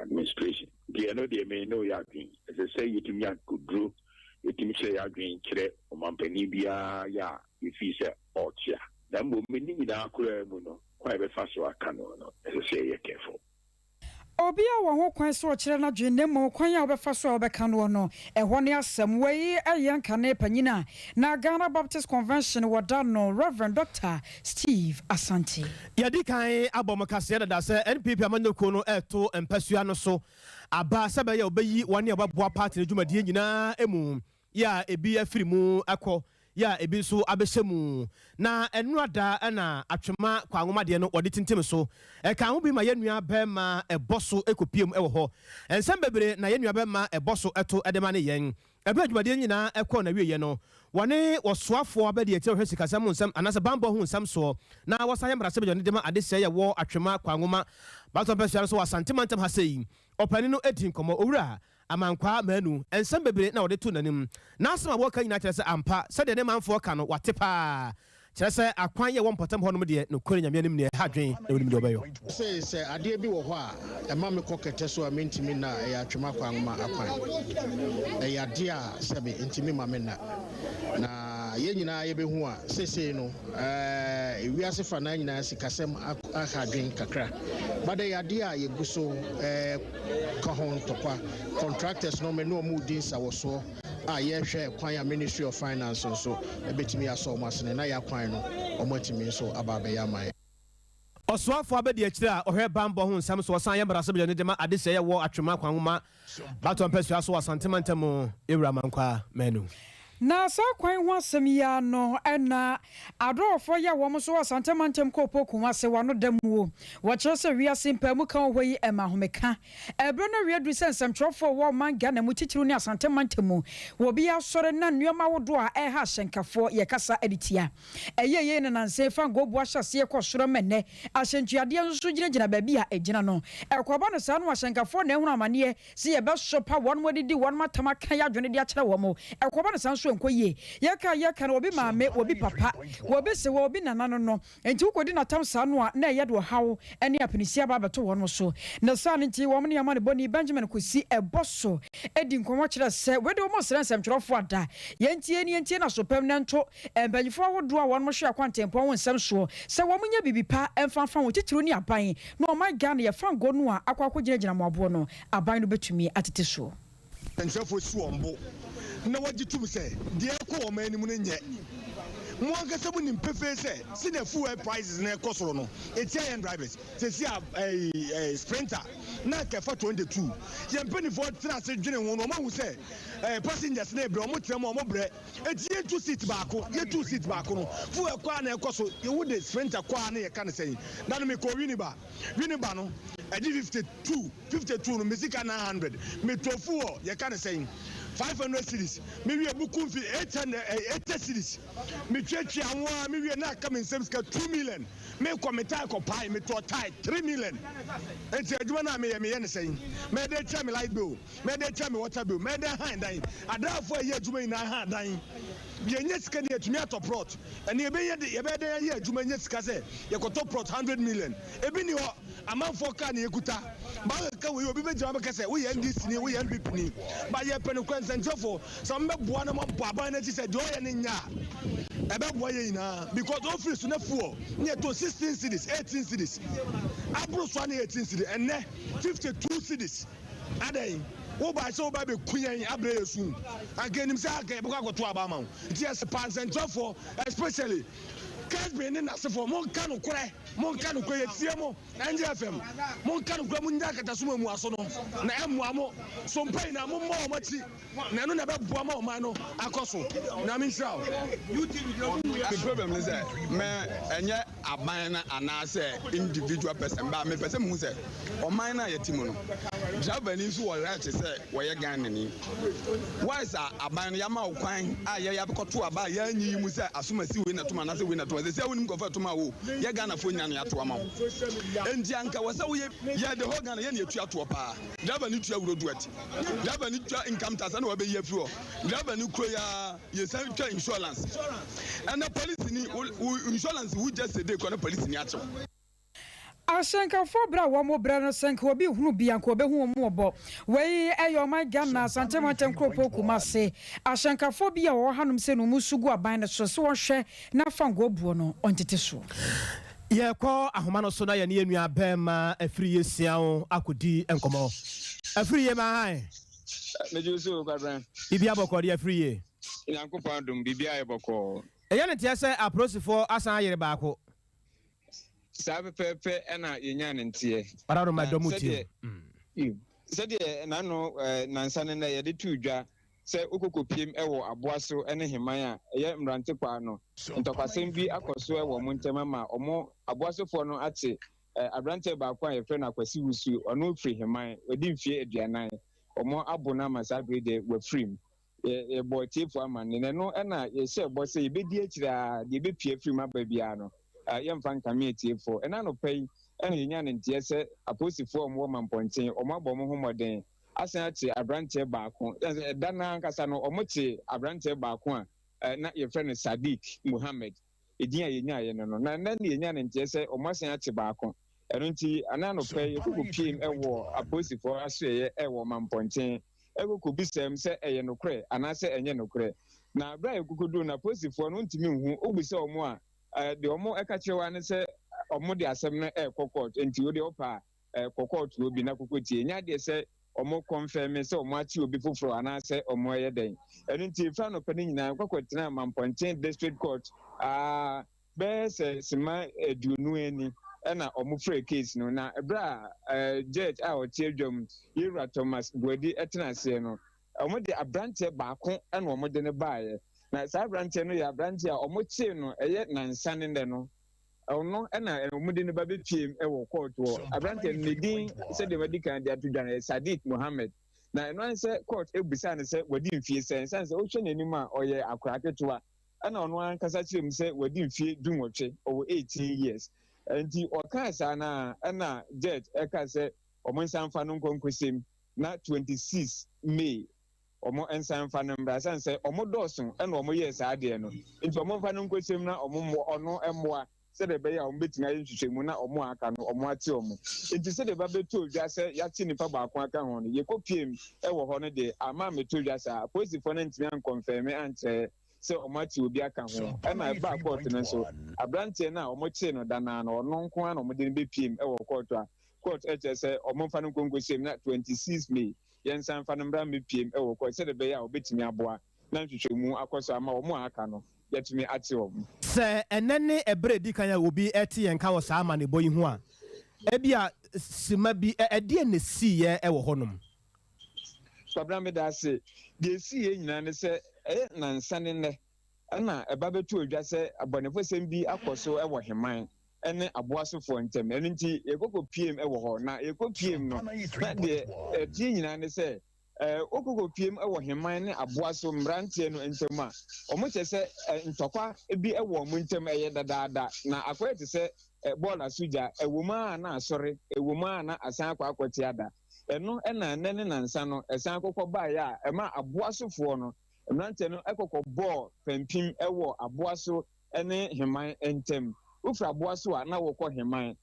administration. They know they may know ya green. As I say, you to me could grow. You to me say ya green chile or mampenibia ya if he say oh chia. Then we meaning in our no quite a fast or canoe. As I say, you're careful. Obi a wo ho kwan so kire na dwene mo kwan ya obefa so obeka no no ehwo ne asem wei ayanka na panyina na Ghana Baptist Convention wada no Reverend Dr. Steve Asante yadi kan abomokase da se NPP amanyoko no eto empasua no so aba sebe ya obeyi wone obaboa party dwumadie nyina emu ya ebi afiri mu akọ ya ebi so abehemu na enuada na atwema kwa ngomade no wode tintim so ka ho bi ma yenua bema eboso ekopiem ewo ho ensem bebre na yenua bema eboso eto edema ne yen ebe adwumade nyina ekọ na wiye no wɔne wɔsoafoɔ abɛde ɛkyɛ hwɛ sikasɛm nsɛm anasɛ bambɔ ho nsɛm soɔ na wɔsan yɛ mmarahyɛ badwa ne de ma ade sɛ yɛ wɔ atwema kwangoma bato mpɛsua no so wɔ asantemantam ha sɛ yi ɔpani no adi nkɔmmɔ owura amankwa manu nsɛm bebree na wɔde to n'anim na asɛm a wɔka nyinaa kyerɛ sɛ ampa sɛdeɛ ne manfoɔ ka no wate paa kyerɛ sɛ akwan yɛ wɔ mpɔtam hɔ nom deɛ nokware nyame anim neɛ ha dwen na wonim deɛ wɔbɛyɔ sɛ adeɛ bi wɔ hɔ a ɛma me kɔ kɛtɛ so a mentimi na ɛyɛ atwema kwangoma akwan ɛyɛ adeɛ a sɛbe ntimi ma me na yɛn nyinaa yɛbɛhu a sesei no ewiase fa na nyinaa sikasɛm aha dwen kakra bada yɛ adeɛ a yɛgu so ka ho ntɔkwa contractors no me no ɔmo din sa wɔ soɔ a yɛhwɛ kwan a Ministry of Finance nso ɛbɛtumi asɔ ɔmo asene na yɛ kwan no ɔmo atumi nso aba abɛyɛ aman ɔsoafoɔ abɛdi akyire a ɔhwɛ bambɔ ho nsɛm so ɔsan yɛ mmarahyɛ badwa ne de ma ade sɛ yɛwɔ atwema kwangoma bato mpɛsua so wɔ asantemantam ewura mankwa manu na saa kwan ho asɛm yi ano ɛna adɔɔfoɔ yɛ wɔn so asantemantam kɔpɔ kuma se wano da mu o wɔkyerɛ sɛ wiase mpamu ka hɔ yi ɛma homeka ɛbrɛ no wiadu sɛ nsɛmtwerɛfoɔ wɔ man Ghana mu titiriw ne asantemantam mu wɔ bi asɔre na nneɛma wodo a ɛha hyɛnkafoɔ yɛkasa aditia ɛyɛ yɛ ne nanse fa ngobu ahyɛseɛ kɔ soro mɛnɛ ahyɛntuadeɛ nso gyinagyina baabi a ɛgyina no ɛkɔba no saa no ahyɛnkafoɔ na ehunu amaneɛ sɛ yɛbɛso pa wɔn mo didi wɔn matama ka yɛ adwene de akyerɛ wɔn mo ɛkɔba no saa nso nkoye yɛka no obi maame obi papa obi se obi nana no enti wokodi natam saa no a na ɛyɛ de haw ɛne apinisia ba bɛto wɔn so na saa no nti wɔn ne yɛma ne bɔni Benjamin Kosi ɛbɔ so ɛdi nkɔmmɔ kyerɛ sɛ wede wɔn srɛ nsɛmtwerɛfoɔ ada yɛntie na so pɛm na nto mpanyinfoɔ ahodoɔ a wɔn mo hwɛ akwantempɔn ho nsɛm soɔ sɛ wɔn nyɛ bibi pa ɛmfanfa wɔn titiri ne aban na ɔman Ghana yɛfa ngo no a akɔ gyinagyina mo aboɔ no aban no betumi atete so nsɛmfo si wɔn bo na wagye tum sɛ deɛ ɛkɔ wɔn anim no nyɛ mo ankasa mu nim pefee sɛ sɛdeɛ fuel prices na ɛkɔ soro no ɛtia yɛn drivers sɛsi a sprinter na kɛfa 22 yɛn mpanimfoɔ tena ase dwene ho no ɔmo ahu sɛ passengers na ebrɛ ɔmo tena mu ɔmo brɛ ɛti yɛ 2 seat baako yɛ 2 seat baako no fuel kɔ a na ɛkɔ so yɛwo de sprinter kɔ a na yɛka ne sɛn na no mekɔ winiba no ɛdi 52 no mesika 900 metɔ fuel yɛka ne sɛn 500 cities maybe a book of 800 cities me twetwe anwa me wie na aka me nsem ska 2 million me komita ko pai me to tie 3 million enti adwuma na me ye ne sɛn me dey tell me light bill me dey tell me water bill me dey hand dan adafo ye adwuma ina hand dan ye nye sika ne atumi atɔ plot ene ye be dey ye adwuma nye sika sɛ ye koto plot 100 million ebi ni hɔ amanfo ka ne yekuta ba ka we obi be jama be kase we NDC ni we NPP ni ba ye pene kwansanjefo so mbeboa na mbo aban na ti sɛ de oyɛ ne nya ɛbɛboa ye ina because office na fuo ne to 16 cities 18 cities abro so na 18 cities enne 52 cities adai wo ba so ba be kunyan abre yesu aganim sɛ aka ɛbɛkɔ akɔto aba ma ti yes pansanjefo especially Kas be ne nasefo mon kanu kure yetie mo na nje FM mon kanu kure mun nya kata suma mu aso no na emua mo so mpai na mo mo machi na no na be boa ma o man no akoso na min sha the problem is that me enye aban na anase individual person ba me person mu say o man na yetimu no Japanese wo right say wo ye Ghana ni why is aban ya ma okwan a ye ya bekoto aba ya nyi mu say asoma si we na to na say we na to say wonim kofa to ma wo ye Ghana fo nya na ato ama wo enti anka wo say wo ye the whole Ghana ye na etu ato pa driver ni tu awuro duat driver ni tu income tax na wo be ye fro driver ni kro ya ye say tu insurance and the police ni insurance who just say they call the police ni ato Ashankafo bra wo mo bra no sanka obi hunu bia nka obehu mo obo wei eyo my Ghana santemontem kropo kumase ashankafo bia wo hanum se no musugu aban ne so se wo hwe na fango buo no ontete so ye ko ahoma no so na ye ne enua bema afiri yesia wo akodi enkomo afiri ye ma han meju so kwadran bibia bokọ de afiri ye nyankopon dum bibia ye bokọ eya ne tie se aprosifo asan ayere baako sabe pepe na yenya ne ntie pararo ma domuti sede na no nansane na ye de tuudwa se okokopiem ewo aboaso ene heman a ye mrante kwa no ntokwasem bi akoso ewo mo ntema ma omo aboasofo no ate abrante ba kwa ye frɛ na kwasi wusu ono firi heman odi mfie aduanan omo abona masabrede wa frim ye boy chief man ne no na ye share boss ye be di akira de be pie free ma ba bia no ye mfa nka me tiefo na no pay na ye nya ne ntie se aposifo omwo mamponten omabọ mo homoden asan ati abrante baako da na nkasa no omote abrante baako a na ye friend Sadiq Muhammad edin a ye nya ye no na ye nya ne ntie se omosan ati baako eno nti ana no pay ye kuku piem ewo aposifo asoye ewo mamponten ekuku bisem se eye nokre ana se enye nokre na bra ekukudu na posifo no ntimi hu obise omo a de omo ekachewa ne se omo de asem no court enti wo de opa court obi na kokotie nya de se omo confirm se omo ati obi foforo ana se omo ye den eno nti fra no pani nyina kwakwatina mamponten district court be se sima edunu eni na omo free case no na bra judge a otie dwom Yura Thomas Bwedi etenase no omo de abrante baako na omo de ne baaye na sa abrante no ya abrante a omo tie no eye nansane ne no ono na omo de ne ba bepiem ewo court wo abrante ne din se de medical de atudwan Sadiq Muhammad na eno anse court ebisa ne se wadi mfie sense o hwe nanim a oye akoraketoa na ono ankasa kirem se wadi mfie dunwotwe owo 18 years enti okasa na judge ekase omo nsanfa no nkonkosem na 26 May omo nsanfa no mbra sanse omo dosun na omo yes ade no enti omo nfa no nkosem na omo ono emmoa se de be ya omo betina nhwehwemu na omo aka no omo ate omo enti se de ba beto dwa se yati nipa baako aka ho no yekopiem ewo ho no de ama meto dwa sa posifo no ntimi an confirm antre se omati obi aka ho na ba court no so abrante na omoche no dana na ono nko na omode be piem e wo court a court eche se omfa no konkosem na 26 May yensan fa no mbra me piem e wo court se de be ya obetimi aboa na nhwehwemu akoso ama omo aka no yetumi ate omo se enene ebredi kan ya obi ete yenka wo saa ma ne boyi ho a ebia sima bi ede ne siye e wo honom Sabra me da se de siye nyina ne se nansane ne na eba betu odwa se abonefo sem bi akoso e wo heman ene aboasofo ntem eno nti ekoko piem e wo ho na ekoko piem no na de tie nyina ne se okoko piem e wo heman ne aboaso mbrante no ntem a omo che se ntokwa bi e wo mo ntem eye dadaada na akwete se ball asuja ewoma na asore ewoma na asan akwati ada eno na nene nansa no esan akokọ ba ya ema aboasofo no mrante no ekokọ ball pempim ewo aboaso ene heman entem ufra aboaso a na wokọ heman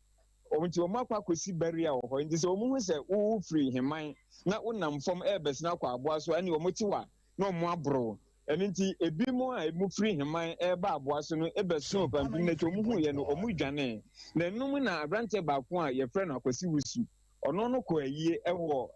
omti omakwa kosi barrier wo ho ndi se omu se wo free heman na wonam fom ebesna kwa aboaso ani omoti wa na omu abro eni nti ebi mo a emu free heman eba aboaso no ebeso pempim na to omu hu ye no omu dwane na enum na abrante baako a ye frɛ no akosi wusu ono no ko ayie ewo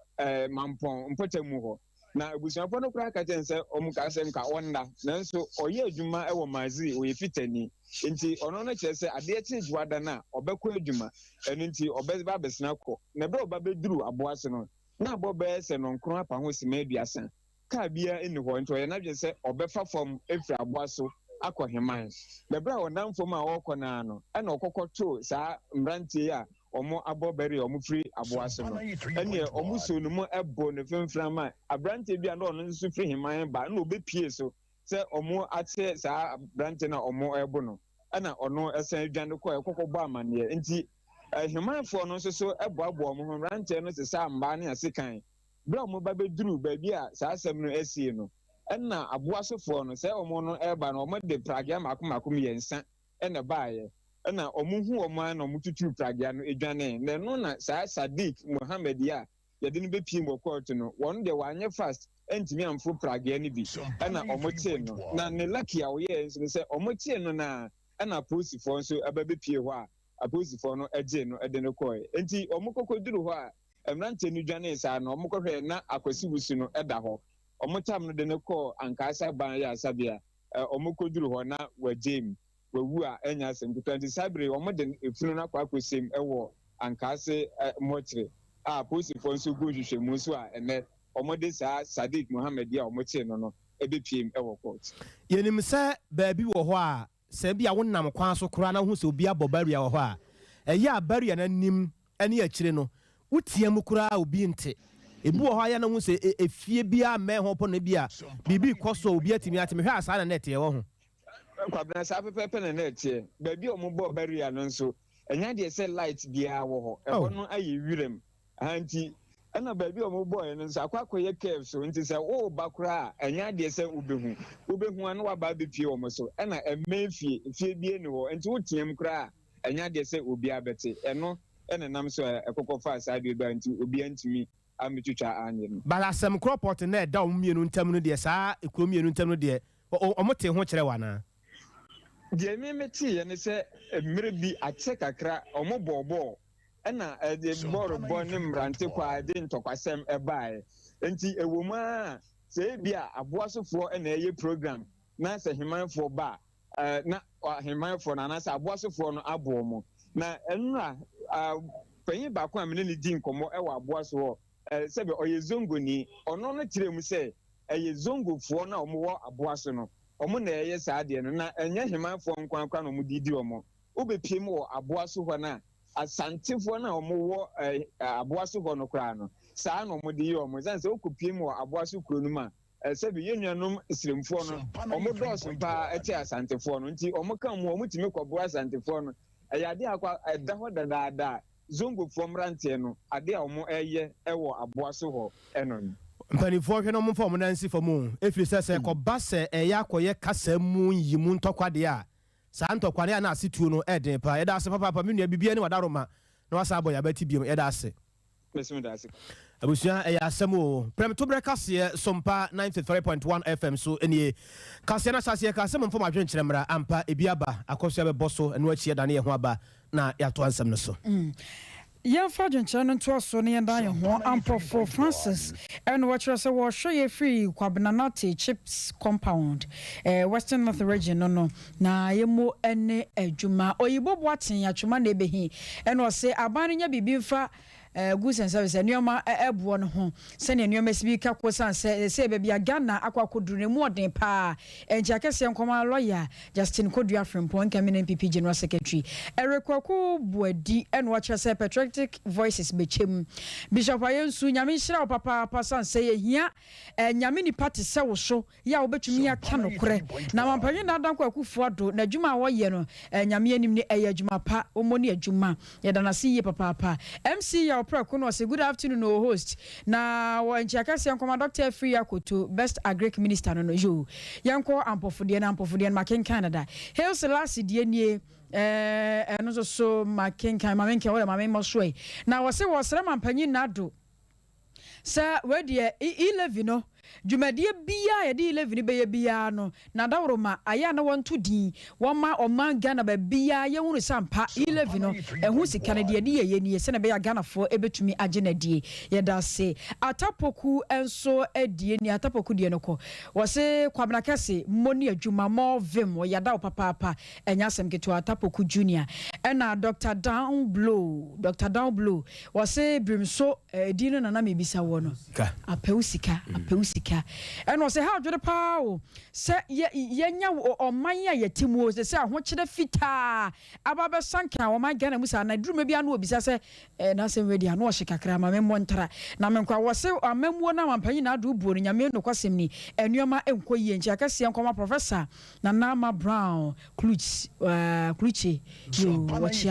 mampon mpotemu ho na ebusuafo no kura ka tense omuka asem ka onda nanso oye adwuma ewo mazi oye fitani nti ono no kyerɛ sɛ ade eche juada na obekɔ adwuma eno nti obeba besena kɔ na be oba beduru aboase no na aboba se no nkron apa ho sima aduasa ka bia eni ho nto ye na dwe sɛ obefa fam efiri aboaso akɔ heman na bra onam fam a wɔkɔ na no ɛna ɔkɔkɔto saa mbrante a omo abobere omo free aboase no ene omo so no mo ebo no femframa abrante bia na ono nso free heman ba na obepie so se omo ate saa abrante na omo ebo no ana ono esan dwane ko ekokɔbɔ amane nti hemanfo no nso so eboabo omo ho abrante no se saa mba ne asekan bra omo ba beduru ba bia saa asɛm no asie no ɛna aboasefo no se omo no eba na omo de pragya makomakom yensa ene baaye na omuhu omo na omututu pragya no edwane na no na saa Sadiq Muhammad ya yede no bepie mo court no won de wanye fast entimi amfo pragya ni bi na omotie no na ne lucky a oye nso se omotie no na na posifo nso ababepie ho a aposifo no eje no ede no koy enti omokokoduru ho a emrante no dwane saa na omokohwe na akwasi wusu no eda ho omotam no de no ko ankasa ban ya sabia omokoduru ho na wajem wawu a enya asem 20 sabre omo de efunu na kwa kosem ewo ankase mochire a posifo nso go hwehwemu so a ene omo de saa Sadiq Muhammad ya omo che no no ebepiem ewo court yenim se baabi wo ho a se bia wonam kwan so kora na hu se obi abobaria wo ho a eya baria na nim ene akire no wotia mu kora obi nte ebu ho aya na hu se efie bia me ho po na bia bibi koso obi atimi atimi hwe asa na net ye wo ho kwabena sa pepepe na net ye ba bi omubo barrier no nso enya de se light bia wo ho e ho no aye wirem anti ana ba bi omubo ye no nso akwakoye cave so nti se wo bakura enya de se ubehu anu wa ba be pie wo so ana emefie fie bie ni ho nti wo tiem kura enya de se obi abete eno ene nam so ekokofa sa bi ba nti obi antimi ametutwa anye no balasem cropot na da omienu ntam no de saa ekomienu ntam no de omote ho kire wana de memeti ye ne se mmere bi ache kakra omobobo ena de borbo ne mrante kwa de ntokwasem ebae nti ewoma se bia aboasofo ena eye program na se himanfo ba na himanfo na na se aboasofo no abomo na enra panyi ba kwa mene ni di nkomo ewa aboaso sebe oye zongo ni ono no kiremu se eye zongofo na omo aboaso no omo na eye saade no na enya himanfo nkwankwa no mudidi omo obepiem wo aboaso ho na asantefo na omo wo aboaso ho no kra no saa no mo di omo zanse okopiem wo aboaso kro no ma sebe yenuanom siremfo no omo doso pa ete asantefo no nti omo kan mo omo timi kwabo asantefo no ayade akwa edaho dadaada zongo fomrante no ade a omo eye ewo aboaso ho enon mpanifo hwe no mo fom nansi fomu efiri sese ko base eya koye kasa mu yimu ntokwade a sa ntokwade na asetuo no eden pa yeda ase papa menua bibia ni wadaroma na wasa abo ya bati biom yeda ase mesimo da ase abusia eya asemo prem to brekase Sompa 93.1 FM so enie kase na sase kase mo fom adwen kyeremra ampa ebiaba akoso be boso eno achi da na ye ho aba na yato ansem no so Yamfa Junction to us on the end for Francis and what you say was show you free Kwabanati chips compound Western North region no na yemo ene ejuma oyibo boatin ya chuma na ebehi and was say abani nya bibimfa goods and service nyoma ebo no ho se ne nyoma sibi ka kosan se bebia Ghana akwakoduru ne mu odin pa enja kese nkoma lawyer Justin Kodua Frimpon Cabinet MPP General Secretary Erekwaku Buadi and watch say patriotic voices bechem Bishop Ayensu nyame hira papa pasan se hia nyame ni party se wo so ya obetumi aka no kore na mampanye na dan kwakufu ado na djuma wo ye no nyame anim ne eye djuma pa omoni adjuma ye dana si ye papa MC ya Kuno say good afternoon no host na wanchiakasi yankoma Dr. Free Akoto best agric minister no yo yanko ampofudie maken Canada hail selasi die nie eno so maken kan mamenke wala mamemo soe na wose wosere mampanyi nado sa we de 11 no Jumadie bia ya di 11 be bia no na dawroma aya na wonto din woma oman Ghana ba bia ye hunu sampa 11 no ehu sika na de ye ni se na be ya Ghana fo ebetumi age na die ye da se atapoku enso adie ni atapoku die no ko wose kwabna kase moni adwuma mo vim wo ya da papa enya sem keto atapoku junior ena Dr. Down Blow wose brimso dino na mebisa wo no apeusika and was a how to the power. Say, yenya or maya yetimu, they say, I want you to fit Ababa Sanka or my Ghana Musa, and I drew maybe I know because I say, nothing ready. I know Shikakra, my memontara. Namenka was so a memoir and Payina do boarding your men no Quasimni, and your ma enquay and Jacassi and Coma Professor Nanama Brown, Clucci, you watch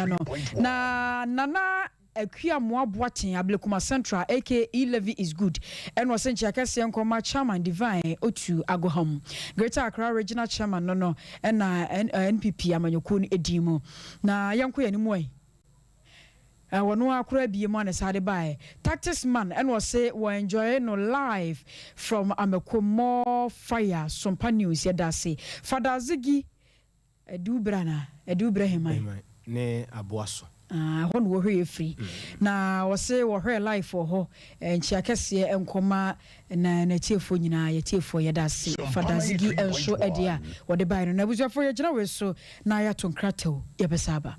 na Nana. Ekia mwa boatin ablekuma central aka Levy is good and was sent yakase nkoma chairman divine otu agoham Greater Accra regional chairman no and NPP amanyoko edimo na yanko yanimu wono akura biemu na sade bae tactics man and was say we enjoy no live from Amekomo fire Sompa news yedase Father Ziggy edu brahima ne aboaso hon wo hwe free na wo se wo hwe life for ho enchia kese enkoma na tiefo nyina ye tiefo ye da se Fadazigi enso edia wo de bai no na busuafo ye gina we so na ya to nkratew ye besaba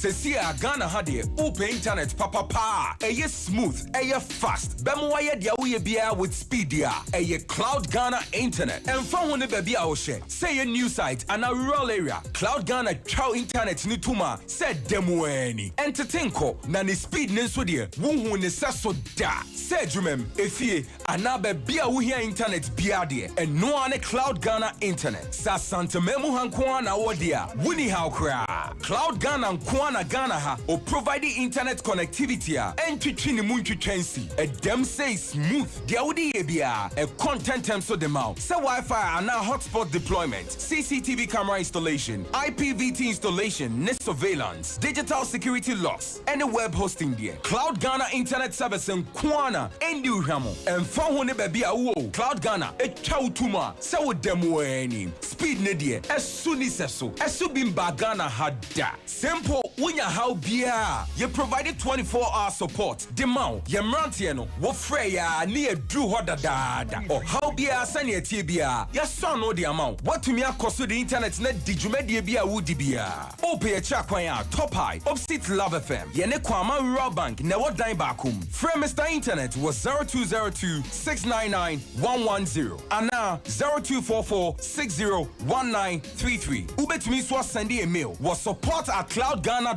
Sesia Ghana hade open internet papa eye smooth eye fast bemo ye dia we bia with speed dia eye Cloud Ghana internet and phone one baby a wo share say a new site and a rural area Cloud Ghana chow internet ni tuma said demo any entertain ko na ni speed ne so de wo ne saso da say jumem efie anabe bia wo hia internet bia de and no ane Cloud Ghana internet sa santa memu hanko na wo dia wuni how kra Cloud Ghana Kwana Ghana ha or providing internet connectivity and twitching muntwitwensi a dem say smooth dia wodi ebia a content term so the mouth say Wi-Fi and now hotspot deployment CCTV camera installation IPVT installation net surveillance digital security locks and the web hosting there Cloud Ghana internet service in Kwana and Hamo and phone one baby wo Cloud Ghana a chow tuma say wo demo any speed ne there as soon as so as subimba Ghana had that simple when you how bia you provided 24-hour support the mount ye mrantie no wo freya near drew hodada or how bia sane tie bia ya son no the amount what to me akoso the internet na digumedie bia wudi bia ope ye chakwan ya top high opposite Love FM ye ne kwama rural bank na wo dan bakum free Mr Internet was 0202-699-110 and now 0244-601933 ubetumi so send a mail was support@cloudghana.com.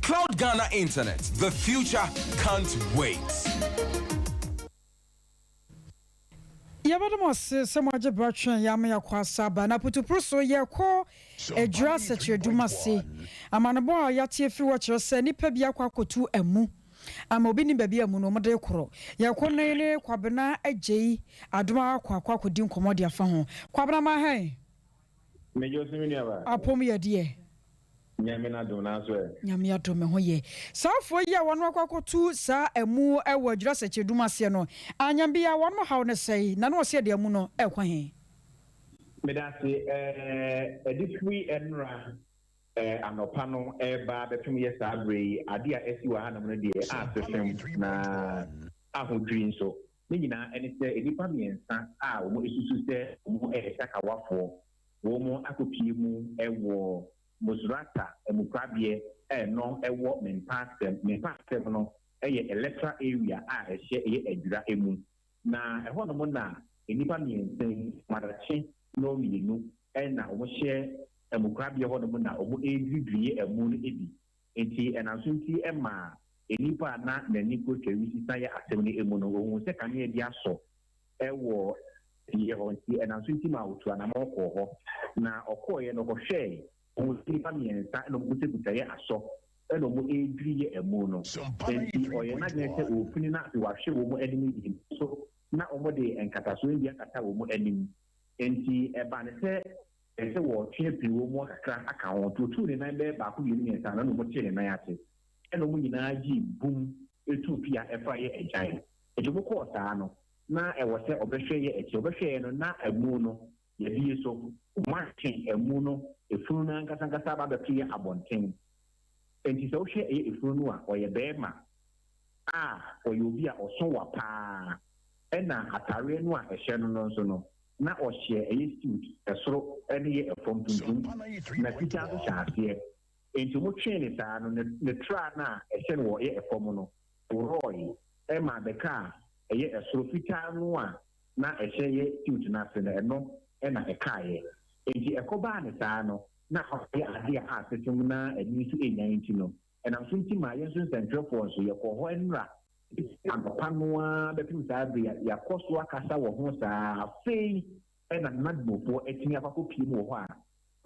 Cloud Ghana Internet. The future can't wait. Yabadamos Samaja Bratran Yamaya Kwasaba na putuproso yako edra seche dumase amanabo yati fi watcher se nipa bia kwakotu emu amobini baby amu no mode koro yako nene kwabena agei adoma kwakodi nkomodi afa ho kwabena ma han mejo simini aba apom yedie nyamina do na so e nyamia do me ho ye safo ye wono akwakotu sa emu ewo adwira seche dumase no anyambia wono hawo ne sei na no se de emu no ekwa he medase edifui enra anopa no eba betum ye sa abre ade a esi wa hanam no de asesem na ahodwin so ne nyina ene se edipa miensa a wo isusu se wo sakawafo wo mo akopie mu ewo Musrata emukrabie no ewo menpasem no electoral area a ehye adwira emu na eho no mo na enipa miensen madachi no mienu na omo hye emukrabie ho no mo na omo edridwie emu no ebi enti enansunti ema enipa na nani ko twewisi saye asem no emu no wo se kan ye di aso ewo ye ho nti enansunti ma otu anamoko ho na okoye no ko hwe Onipa miensa no musekutaye aso eno mu edriye emu no enti oye na gese ofuni na se wahwe wo mu anim yi so na omo de enkataso endia kata wo mu anim enti eba ne se ese wo twe pi wo mu akra aka ho to ne na be ba ko yiri miensa na no mu tire na yate eno mu nyina ji bum etu pia efa ye ejan ejugo ko ta no na ewo se obehwe ye echi obehwe no na emu no ye bi so martin emu no efunu na nkasa ba betie abonten enti so hwe efunu a oye bema oye obi a osonwa pa na atare no a ehye no nso no na ohye suit esoro ene ye efom tuntum na pita so chaase enti mo twe ne saa no ne tra na ehye no wo ye efom no roy ma beka eye esoro pita no a na ehye ye suit na se no na ekaye enti ekoba ne saa no na ade a setum na eni su enyanti no enam so ntima yenso central force ye ko ho enra ampa no a betim saa be ya koso akasa wo ho saa fei na nadbofo etini akako pie mu ho a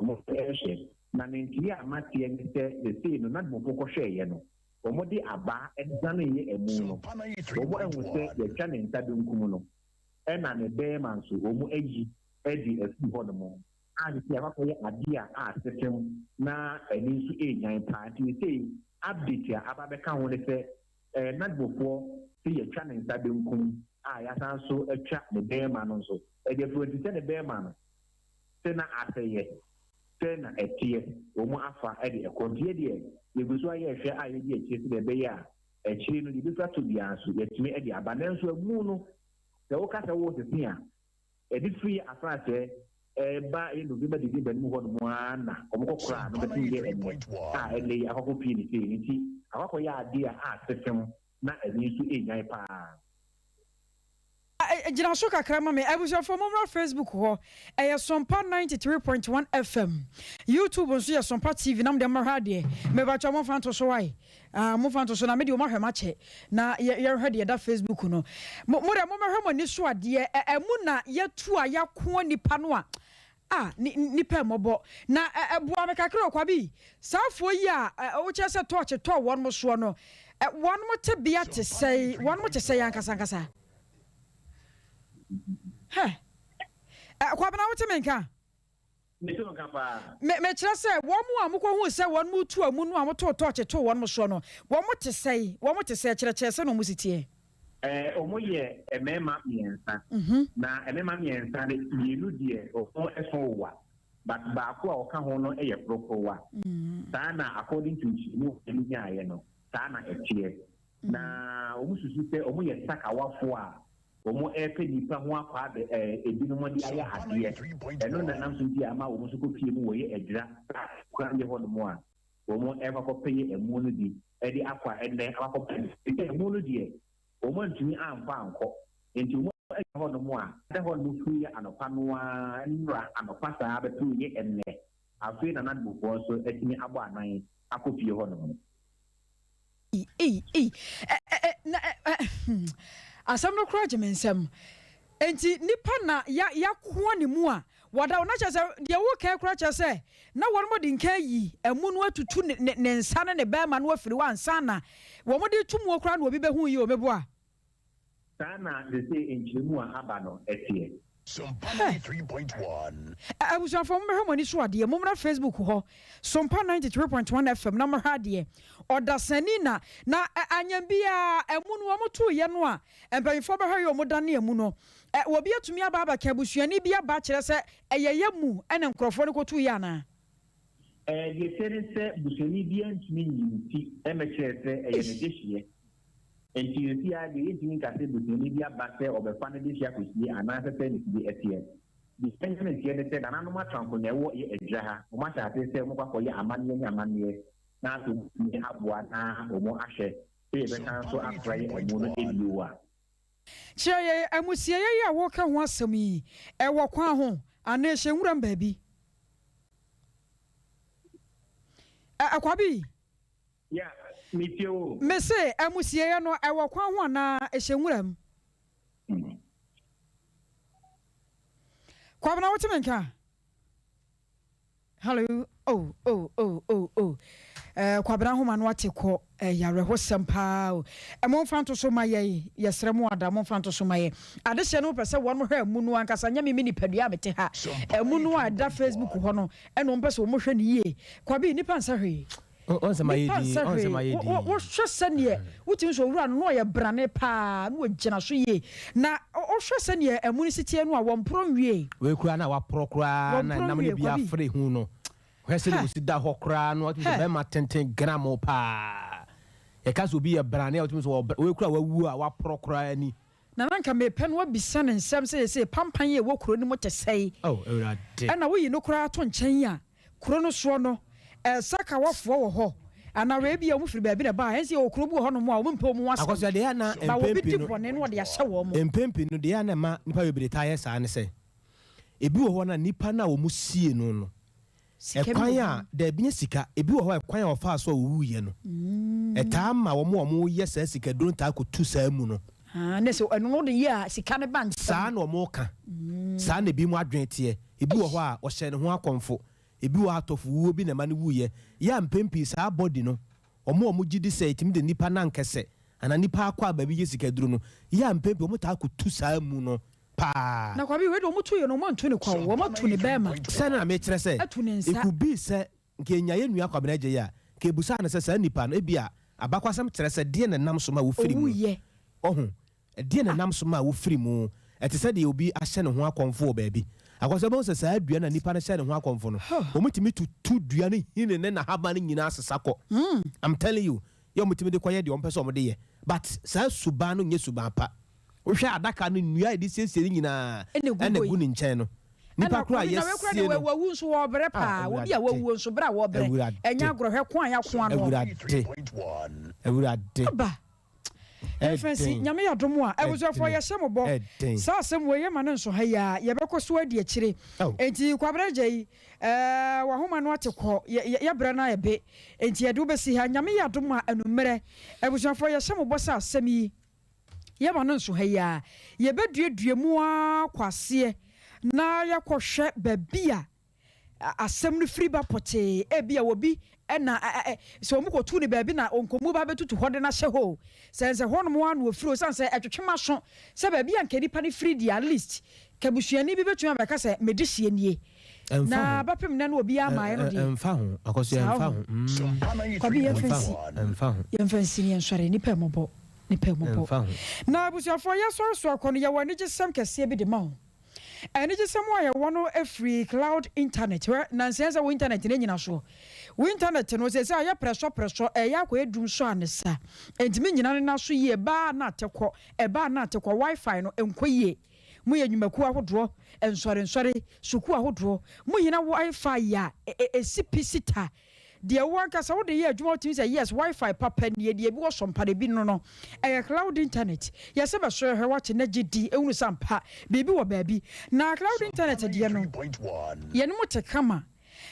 mo ehye na nenti a matie ni se the say no nadbofo ko hwe ye no omo de aba edzane ye emu no omo enwu se ye twa ne ntade nkum no na ne be man so omo edi esi ho no mo adi akako ye ade a setem na eni su enyan party say update a ababeka ho ne se nadbofo se ye twa ne ntade nkum ya san so atwa ne be man no so de fruit se ne be man se na aseye se na etie omo afa de ekontie de yeguso aye hwe aye de etie se be ya ekyiri no de bi fato bia so yetime de aba nanso amu no se wo kasa wo se tia edi free afrase ba November December mu hɔ no mu ana ɔmo kɔkora no bɛtumi yɛ ɛnɛ akɔkɔ pii ne sei nti akɔkɔ yɛ adeɛ a asesɛm na ɛni nso enyan paa. Gyina so kakra ma me abusuafo mo Facebook hɔ ɛyɛ Sompa 93.1 FM YouTube nso yɛ Sompa TV nam de ma de me ba twa mo fanto so wai mo fanto so na me de mo hwɛ ma kyɛ na ye hwɛ de da Facebook no mo de mo hwɛ mo ni so ade emu na yetu a yakɔ nipa no a nipa mɔbɔ na ɛboa me kakra kwa bi saafo yi a wo kyɛ sɛ torch to wɔn mo so no wɔn mo te bia te sɛ wɔn mo te sɛ yankasa Hey, kwabena wote menka? Me kyerɛ sɛ wɔn mu a mokɔ hu sɛ wɔn mu tu amu no a moto torch to wɔn mo so no wɔn mo te sɛ kyerɛkyerɛ sɛ no mo sitie ɔmo yɛ ɛmɛɛma mmiɛnsa na ɛmɛɛma mmiɛnsa de mmienu deɛ ɔmo ɛso wa but baako a ɔka ho no ɛyɛ korokorowa saa na according to mu ɛnu nyaayɛ no saa na ɛteɛ na ɔmo susu sɛ ɔmo yɛ sakawafo a ɔmo ɛpɛ nipa ho akɔ abɛ ebinom de ayɛ adeɛ ɛno na nam so bi ama ɔmo so kɔ pie mu wɔyɛ adwira kwan yɛ hɔ nom a ɔmo ɛkɔkɔ pɛyɛ ɛmo no bi ɛde akɔ ɛnɛ akɔkɔ pɛ ɛmo no deɛ ɔmo ntumi amfa ankɔ nti ɔmo ɛyɛ hɔ nom a ɛdɛ hɔ nom firi yɛ anɔpa no a nnura anɔpa saa bɛtɔ yɛ ɛnɛ afei na nadebofoɔ nso ɛtumi abɔ anan akɔ pie hɔ nom. Asam no kura gyeme nsɛm enti nipa na yakoa ne mu a wada wo na kyɛ sɛ deɛ wo ka kura kyɛ sɛ na wɔn mo de nka yi emu no atutu ne nsa ne bɛrima no afiri wa nsa na wɔn mo de tum wo kura na obi bɛhu yi o meboa saa na de sɛ nkyiremu a aba no ɛteɛ Sompa 93.1 abusuafo mo bɛhwɛ mo ani so adeɛ mo mmra Facebook hɔ Sompa 93.1 FM na mo hwɛ adeɛ ɔdasani na anyambia emu no mo to ye no a mpanyifo bɛhwɛ yɛ mo dane emu no obi atumi aba ka busuani bi aba kyerɛ sɛ ɛyɛ mu ɛne nkrɔfo no koto yɛ ana de sɛ busuani bi antumi nyinti ɛmɛkyerɛ sɛ ɛyɛ ne dehyeɛ enti yɛsi a de yɛntumi nkasɛ busuani bi aba sɛ ɔbɛfa no dehyeɛ akɔsie anaasɛ sɛ ne bi ɛteɛ de sɛnyɛ ne nteɛ ne sɛ nananom atranko na ɛwɔ yɛ adwira ha ɔmo ahyɛ ase sɛ ɔmo kɔkɔyɛ amanneɛ ne amanneɛ na so ni aboa na ɔmo ahwɛ sɛ yɛbɛka nso afra yɛ ɔmo no ebio a kyerɛ yɛ amusie yɛ a wɔka ho asɛm yi ɛwɔ kwan ho ana ɛhyɛ nwuram baabi akwabi ya mitio me se amusie yɛ no ɛwɔ kwan ho ana ɛhyɛ nwuram kwabena wote menka hello oh kwabena ho ma no ate kɔ yare ho sempa o mo mfanto so ma ye yesre mo ada mo mfanto so ma ye ade hye no pese won mo hwɛ mu no ankasa nya me nipadua mete ha mu no ada Facebook hɔ no ɛno mpɛ sɛ mo hwɛ ne yie kwabi nipa nsa hwɛ on se ma yedi wo hwɛ sɛne wotimi so wura no yɛ brane pa no gyina so yie na wo hwɛ sɛne mu no sitie no a wɔn pro nwie we kura na wa pro kura na nam ne bia free hu no hwese le musi da hɔ kura no ɔtumi sɛ bɛma tenten gram pa yɛ ka so bi yɛ brane ɔtumi sɛ we kura wawu a wa pro kura ani na nanka me pen wa bisa ne nsɛm sɛ pampan yɛ wɔ kuro ni mo te sɛi awurade ɛna wo yi no kura to nkyɛn a kuro no so no saka wafoɔ wɔ hɔ ana we bia mu firi baabi na ba ɛnsi okuro bu hɔ no mu a wo mpɛ mu wasa akɔso de na ba wo bi bɔne no de ahyɛ wɔ mu empempi no de na ma nipa bebre ta yɛ saa ne sɛ ebi wɔ hɔ na nipa na wo mu sie no ɛkwan a da bi sika ebi wɔ hɔ ɛkwan a ɔfa so a wo wuye no ɛtaa ma wɔn yɛ saa sika don ta ko tu saa mu no ne so ɛno no de yɛ sika ne ban saa na wɔn ka saa na bi mu adwen teɛ ebi wɔ hɔ a ɔhyɛ ne ho akɔmfo ebi wɔ atɔfo wuo bi na ma ne wuye ya mpempi saa body no ɔmo gidi sɛ etimi de nipa na nkɛsɛ ana nipa akɔ aba bi yɛ sika duro no ya mpempi ɔmo ta ko tu saa mu no pa na kwa bi we do ɔmo tu yɛ no ɔmo ntu ne kwa ɔmo tu ne bɛma sɛ na me kyerɛ sɛ it could be sɛ nke nya yɛ nua kwabena gye ya ke busa na sɛ saa nipa no ebi a abakwasɛm kyerɛ sɛ deɛ na nam so ma wo firi mu ɔho deɛ na nam so ma wo firi mu ɛte sɛ deɛ obi ahyɛ ne ho akɔmfo baabi akɔsɛ bɛn sɛ saa dua na nipa no hyɛ ne ho akɔmfo no ɔmutumi tutu dua no hine ne na haba no nyinaa sesa kɔ I'm telling you yɛ ɔmutumi de kɔyɛ deɛ ɔmpɛ sɛ ɔmde yɛ but saa suban no nyɛ suban pa wohwɛ adaka no nnua a ɛde siesie no nyinaa ɛna gu ne nkyɛn no nipa kura yes we wu so wo bre pa wo bia wo so bra wo bre enya agorhwe ko anya ko ano ewurade ba Fancy, nyame yadomo a ebusofo ye sembo sa asem we ye ma ne nso ha ya ye bekoso adi akire enti kwabraje yi wa homa no atekọ ye bra na ye be enti ye do besi ha nyame yadomo a anumere ebusofo ye sembo sa asem yi ye ma ne nso ha ya ye beduedue mu a kwase na ye kwohwe babia asem no free ba pote ebia wobi na so mu ko tu ne baabi na onkomu ba betutu hode na hye ho sense ho no mo anu ofiro sanse etwetwema so se baabi anka nipa ne free di at least kabusuani bi betuma beka se medihie nie na bapem na no obi amae no di emfa ho akoso emfa ho kwabi ye fancy ni ensware nipa mobo na abusuafo ye so akono ye wani gisem kese bi de ma ho eni gisem wa ye wono free cloud internet na sense wo internet ne nyina so wo internet no se ya preso ya ko edum so anesa entimi nyina na so ye ba na atekọ wifi no enkoye mu ye nwumaku ahodo ensore suku ahodo mu hina wifi ya esipisita de wanka sa wo de ye adwuma timi say yes wifi papa ne de bi wo sompa de bi no cloud internet ya se be so he watch na gidi ewunu sampa bibi wo baabi na cloud internet de no ye no mutekama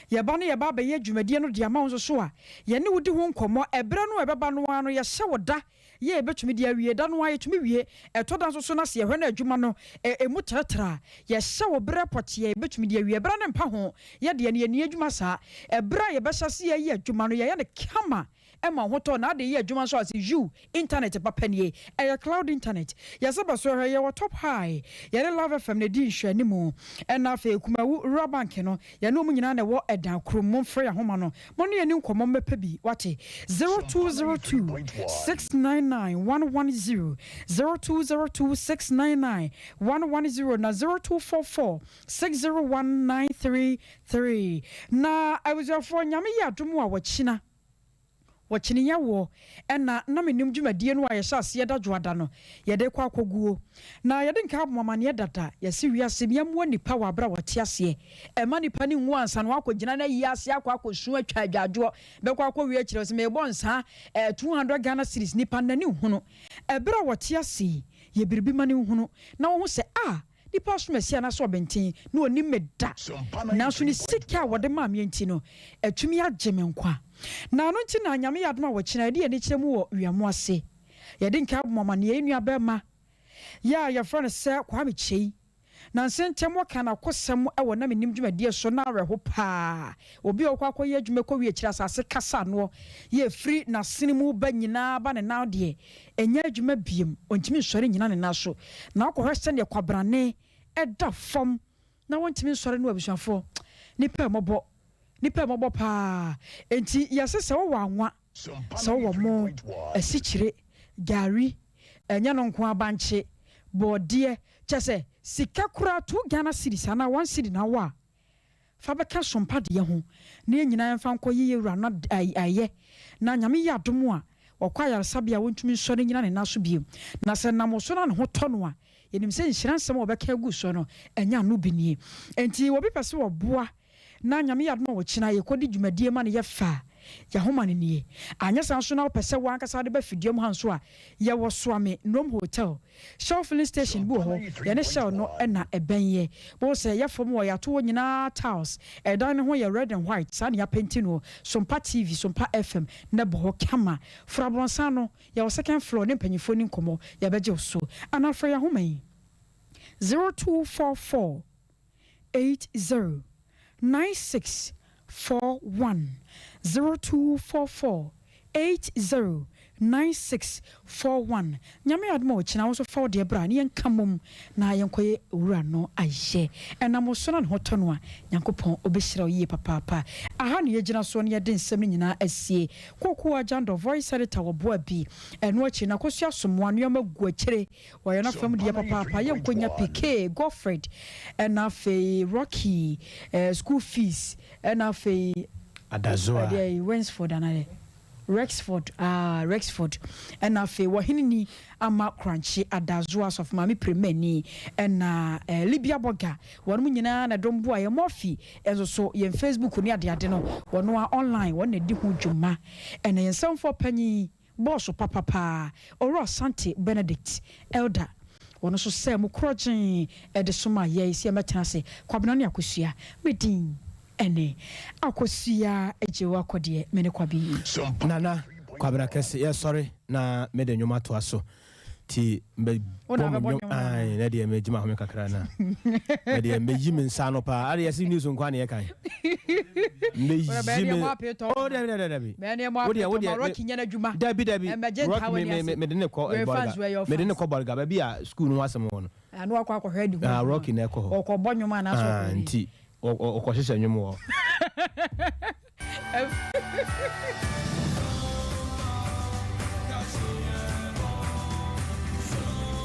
ye ba no ye ba ye dwumadie no de ama wo so a ye ne wodi ho nkomo ebra no ebeba no ano ye hye woda ye betumi de awie da no aye tumi wie etoda so na se ye hwe na adwuma no emu tratra ye hye wo bre pote ye betumi de awie bra ne mpa ho ye de ne adwuma saa ebra ye be hyase ye adwuma no ye ne kama ema hoto na de ye adwuma so as you internet papa nie cloud internet ye se ba so ye wo top high ye love fm ne di nhwani mu na fa ekumawu robank no ye no mu nyina na wo edan kromo free ahoma no mo ne ni nkomo mepa bi wate 0202 699 110 0202 699 110 na 0244 601933 na I was for nyame ya domo a wachini yawo ena na menim dwumadie no a ye hyase da dwoada no ye de kwa akoguo na ye de nka abomama ne dada ye se wiase miamu nipa wa bra wate ase e ma nipa ni nwu ansa no akogina na yi ase akosu atwa adwadwo be kwa akọ wi akire se me bo nsa 200 Ghana cedis nipa na ni hunu e bra wate ase ye biribi ma ni hunu na wo se nipa so mesia na so benten na oni meda na so ni sika wode ma mienti no atumi ageme nkwa na no nti na nyame yadoma wo kina de ani kyeremu wo wiamo ase ye de nka abomama ne enua ba ma ya friend se kwa me chei na sentem wo kana kosem wo na menim dwumadie so na areho pa obi okwa akoye adwuma ko wie kira asase kasa no ye free na sinimu ba nyina ba ne na de enya adwuma biem ontimi sori nyina ne na so na akohwese ne kwabrane eda fom na wontimi sori no abusuafo nipa mobo pa enti yasese wo wanwa so wo mo asichire gari enya no nko abanche bode chese sika kura 2 Ghana cedis na 1 cedi na wa fa beka sompa de ho na nyina mfa nko ye wura na aye na nyame ya domo a wakwa yarsabia wontumi nsore nyina ne naso biem na se namoso na ne ho tono a yenim se nhiransem obeka gu so no enya no binie enti wo bi pese wo boa na nyame ya domo wo kina ye kodi dwumadie ma ne ye fa ya homa ne nie anya san so na opese wa nkasa de ba fidie mu hanso a ye wo so ame nom hotel Shell filling station bu ho ye ne Shell no na ebenye bo se ye fom wo ya to nyina tiles dan ne ho ye red and white san ya painting no Sompa TV Sompa FM na bo ho kama frabronsa no ye wo second floor ne mpanyifo ni nkomo ye beje so ana fra ya homa yi 0244 80 9641 0244 80 9641 nyame admo ochina wo so fa de bra ne yankamom na yankoye owura no ayye enamo so na hoto no a yankopon obehira oye papa aha ne yegina so ne yede nsem nyina asie kokko agenda voice editor wo boa bi eno achi na kosu asomo no yamagu akire wo yana fam de papa yankonya PK Godfred ena fe Rocky school fees ena fe Adazoa Wensford anale Rexford and afe wahinini ama crunchy adazoas of mami premeni and Libya boga one nyina na dombo aye mofi enso so yen Facebook ni ade no wono online won edi hu dwuma and yen some for panyi boss papa Oro Sante Benedict elder wono so se mu krogen e de soma ye isi ametena se kwabena ne akosua medin ene akosia ejewa kodie mene kwabi nana kwabena kese yeah sorry na mede nyoma to aso ti me ai na de me jima ho me kakra na me de me yimi nsa no pa are yesi news nkwa na ye kan me yimi o de me ne mo apito rocky nyana djuma dabi me de ne ko me de ne ko borga ba bia school no asem ho no anu akwa hwedi rocky na ko ho ko bonyoma na so nti o ko hyehyɛ nwom wo